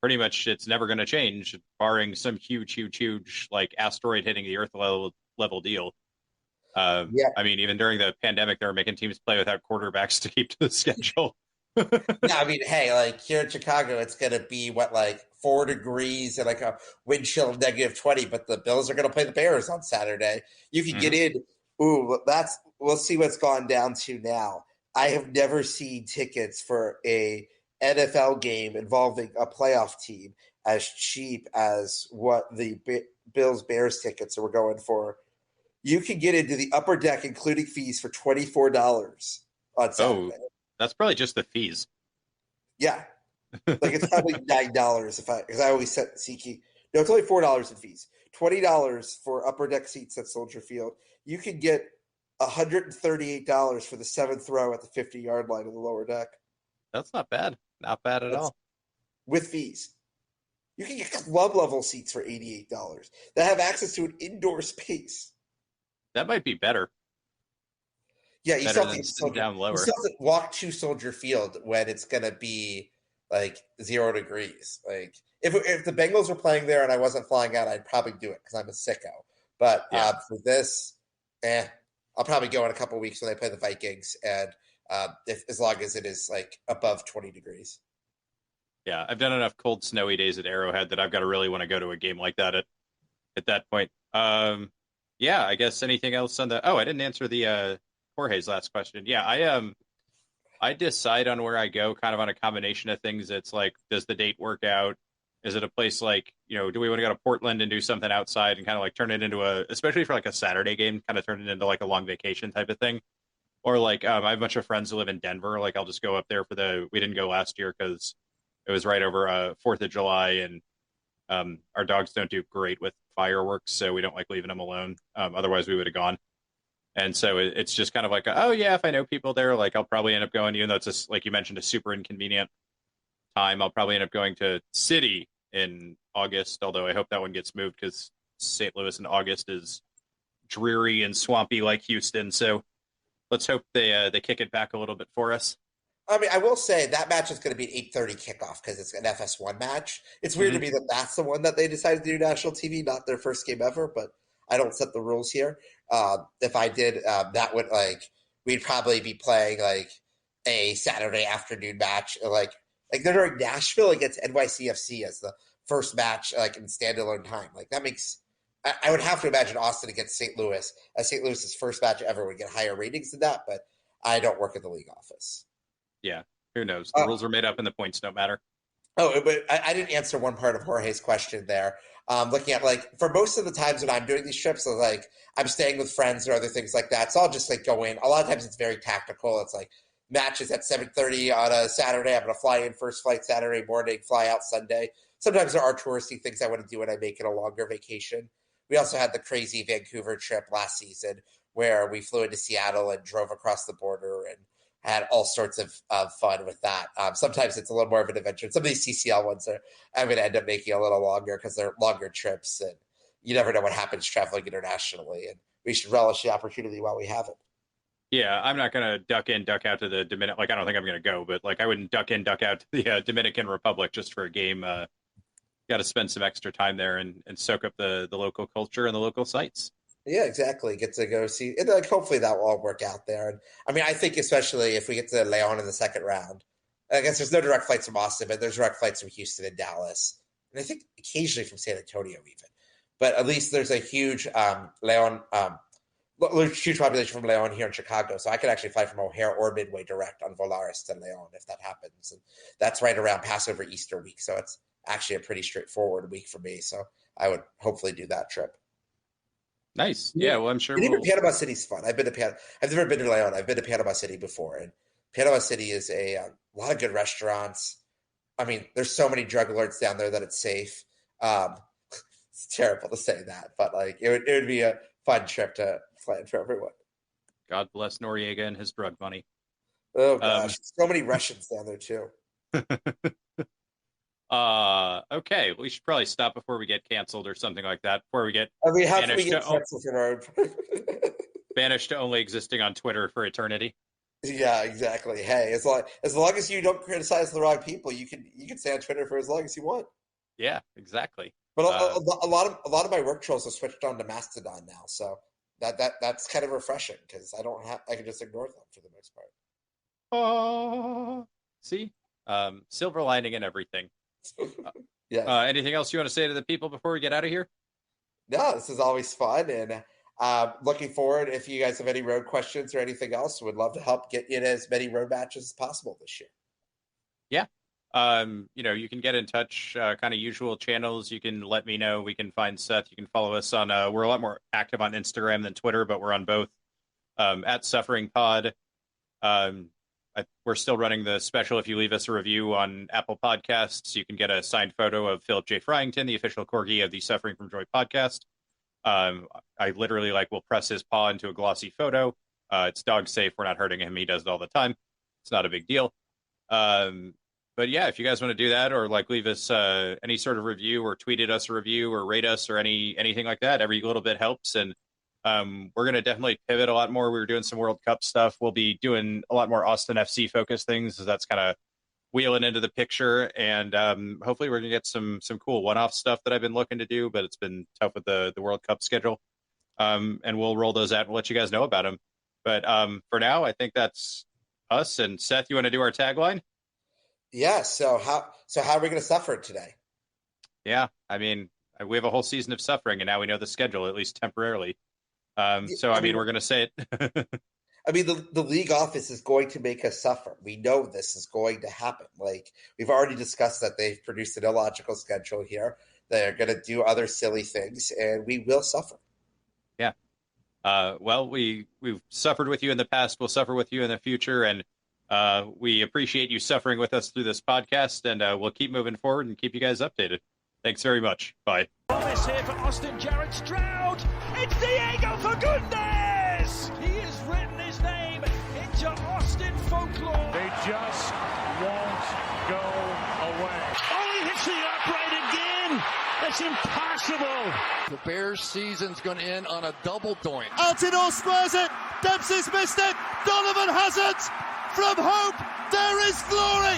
Speaker 5: pretty much it's never going to change, barring some huge, like asteroid hitting the Earth level deal. I mean, even during the pandemic, they were making teams play without quarterbacks to keep to the schedule.
Speaker 2: Yeah, I mean, hey, like here in Chicago, it's going to be like 4 degrees and like a wind chill of -20, but the Bills are going to play the Bears on Saturday. You can get in. Ooh, we'll see what's gone down to now. I have never seen tickets for a NFL game involving a playoff team as cheap as what the Bills Bears tickets were going for. You can get into the upper deck, including fees, for $24 on Saturday.
Speaker 5: Oh, that's probably just the fees.
Speaker 2: Yeah, like it's probably $9 because I always set SeatGeek. No, it's only $4 in fees. $20 for upper deck seats at Soldier Field. You can get $138 for the 7th row at the 50-yard line of the lower deck.
Speaker 5: That's not bad. Not bad at all.
Speaker 2: With fees. You can get club level seats for $88 that have access to an indoor space.
Speaker 5: That might be better.
Speaker 2: Yeah, you still have to walk to Soldier Field when it's going to be like 0 degrees. Like if the Bengals were playing there and I wasn't flying out, I'd probably do it because I'm a sicko. But for this, I'll probably go in a couple of weeks when they play the Vikings, and as long as it is like above 20 degrees.
Speaker 5: Yeah, I've done enough cold, snowy days at Arrowhead that I've got to really want to go to a game like that at that point. Yeah, I guess anything else on the? Oh, I didn't answer the Jorge's last question. Yeah, I decide on where I go kind of on a combination of things. It's like, does the date work out? Is it a place like, do we want to go to Portland and do something outside and kind of like turn it into especially for like a Saturday game, kind of turn it into like a long vacation type of thing? Or like, I have a bunch of friends who live in Denver. Like, I'll just go up there we didn't go last year because it was right over 4th of July, and our dogs don't do great with fireworks, so we don't like leaving them alone. Otherwise, we would have gone. And so it's just kind of like, oh yeah, if I know people there, like I'll probably end up going, even though it's just like you mentioned, a super inconvenient time. I'll probably end up going to City in August, although I hope that one gets moved because St. Louis in August is dreary and swampy like Houston. So let's hope they kick it back a little bit for us.
Speaker 2: I mean, I will say that match is going to be an 8:30 kickoff because it's an FS1 match. It's weird to me that that's the one that they decided to do national TV, not their first game ever. But I don't set the rules here. If I did, that would we'd probably be playing like a Saturday afternoon match, like they're doing Nashville against NYCFC as the first match, like in standalone time. Like that makes. I would have to imagine Austin against St. Louis, as St. Louis's first match ever, would get higher ratings than that. But I don't work at the league office.
Speaker 5: Yeah, who knows? The rules are made up and the points don't matter.
Speaker 2: Oh, but I didn't answer one part of Jorge's question there. Looking at like for most of the times when I'm doing these trips, so like I'm staying with friends or other things like that. So I'll just like go in. A lot of times it's very tactical. It's like matches at 7:30 on a Saturday. I'm gonna fly in first flight Saturday morning, fly out Sunday. Sometimes there are touristy things I want to do when I make it a longer vacation. We also had the crazy Vancouver trip last season where we flew into Seattle and drove across the border and had all sorts of fun with that. Sometimes it's a little more of an adventure. Some of these CCL ones I'm going to end up making a little longer because they're longer trips, and you never know what happens traveling internationally. And we should relish the opportunity while we have it.
Speaker 5: Yeah, I'm not gonna duck in, duck out to the Dominican. Like, I don't think I'm gonna go, but like, I wouldn't duck in, duck out to the Dominican Republic just for a game. Got to spend some extra time there and soak up the local culture and the local sites.
Speaker 2: Yeah, exactly. Get to go see, and like hopefully that will all work out there. And I mean, I think especially if we get to Leon in the second round, I guess there's no direct flights from Austin, but there's direct flights from Houston and Dallas, and I think occasionally from San Antonio even. But at least there's a huge Leon, huge population from Leon here in Chicago, so I could actually fly from O'Hare or Midway direct on Volaris to Leon if that happens, and that's right around Passover Easter week, so it's actually a pretty straightforward week for me. So I would hopefully do that trip.
Speaker 5: Nice. Yeah, well, I'm sure
Speaker 2: And even Panama City's fun. I've never been to Leon. I've been to Panama City before, and Panama City is a lot of good restaurants. I mean, there's so many drug lords down there that it's safe. It's terrible to say that, but like it would be a fun trip to plan for everyone.
Speaker 5: God bless Noriega and his drug money.
Speaker 2: Oh gosh, so many Russians down there too.
Speaker 5: Okay, we should probably stop before we get canceled or something like that. Before we get banished to only existing on Twitter for eternity.
Speaker 2: Yeah, exactly. Hey, as long as you don't criticize the wrong people, you can stay on Twitter for as long as you want.
Speaker 5: Yeah, exactly.
Speaker 2: But a lot of my work trolls have switched on to Mastodon now, so that's kind of refreshing because I can just ignore them for the most part.
Speaker 5: See, silver lining and everything.
Speaker 2: Yeah.
Speaker 5: Anything else you want to say to the people before we get out of here?
Speaker 2: No, this is always fun, and looking forward. If you guys have any road questions or anything else, would love to help get in as many road matches as possible this year.
Speaker 5: Yeah. You can get in touch, kind of usual channels. You can let me know. We can find Seth. You can follow us on, we're a lot more active on Instagram than Twitter, but we're on both, at Suffering Pod. We're still running the special. If you leave us a review on Apple Podcasts, you can get a signed photo of Philip J. Fryington, the official corgi of the Suffering from Joy podcast. I literally will press his paw into a glossy photo. It's dog safe. We're not hurting him. He does it all the time. It's not a big deal. But yeah, if you guys want to do that or leave us any sort of review or tweet at us a review or rate us or anything like that, every little bit helps. And we're going to definitely pivot a lot more. We were doing some World Cup stuff. We'll be doing a lot more Austin FC focused things. So that's kind of wheeling into the picture. And hopefully we're going to get some cool one-off stuff that I've been looking to do, but it's been tough with the World Cup schedule. And we'll roll those out and let you guys know about them. But for now, I think that's us. And Seth, you want to do our tagline?
Speaker 2: Yeah. So how are we going to suffer today?
Speaker 5: Yeah, I mean, we have a whole season of suffering, and now we know the schedule, at least temporarily. So, I mean, we're going to say it.
Speaker 2: I mean, the league office is going to make us suffer. We know this is going to happen. Like, we've already discussed that they've produced an illogical schedule here. They're going to do other silly things, and we will suffer.
Speaker 5: Yeah. Well, we've suffered with you in the past. We'll suffer with you in the future, and we appreciate you suffering with us through this podcast, and we'll keep moving forward and keep you guys updated. Thanks very much. Bye.
Speaker 3: Promise here for Austin Jarrett Stroud. It's Diego for goodness! He has written his name into Austin folklore.
Speaker 4: They just won't go away.
Speaker 3: Oh, he hits the upright again. That's impossible.
Speaker 6: The Bears' season's going to end on a double doink.
Speaker 7: Altidore squares it. Dempsey's missed it. Donovan has it. From hope, there is glory.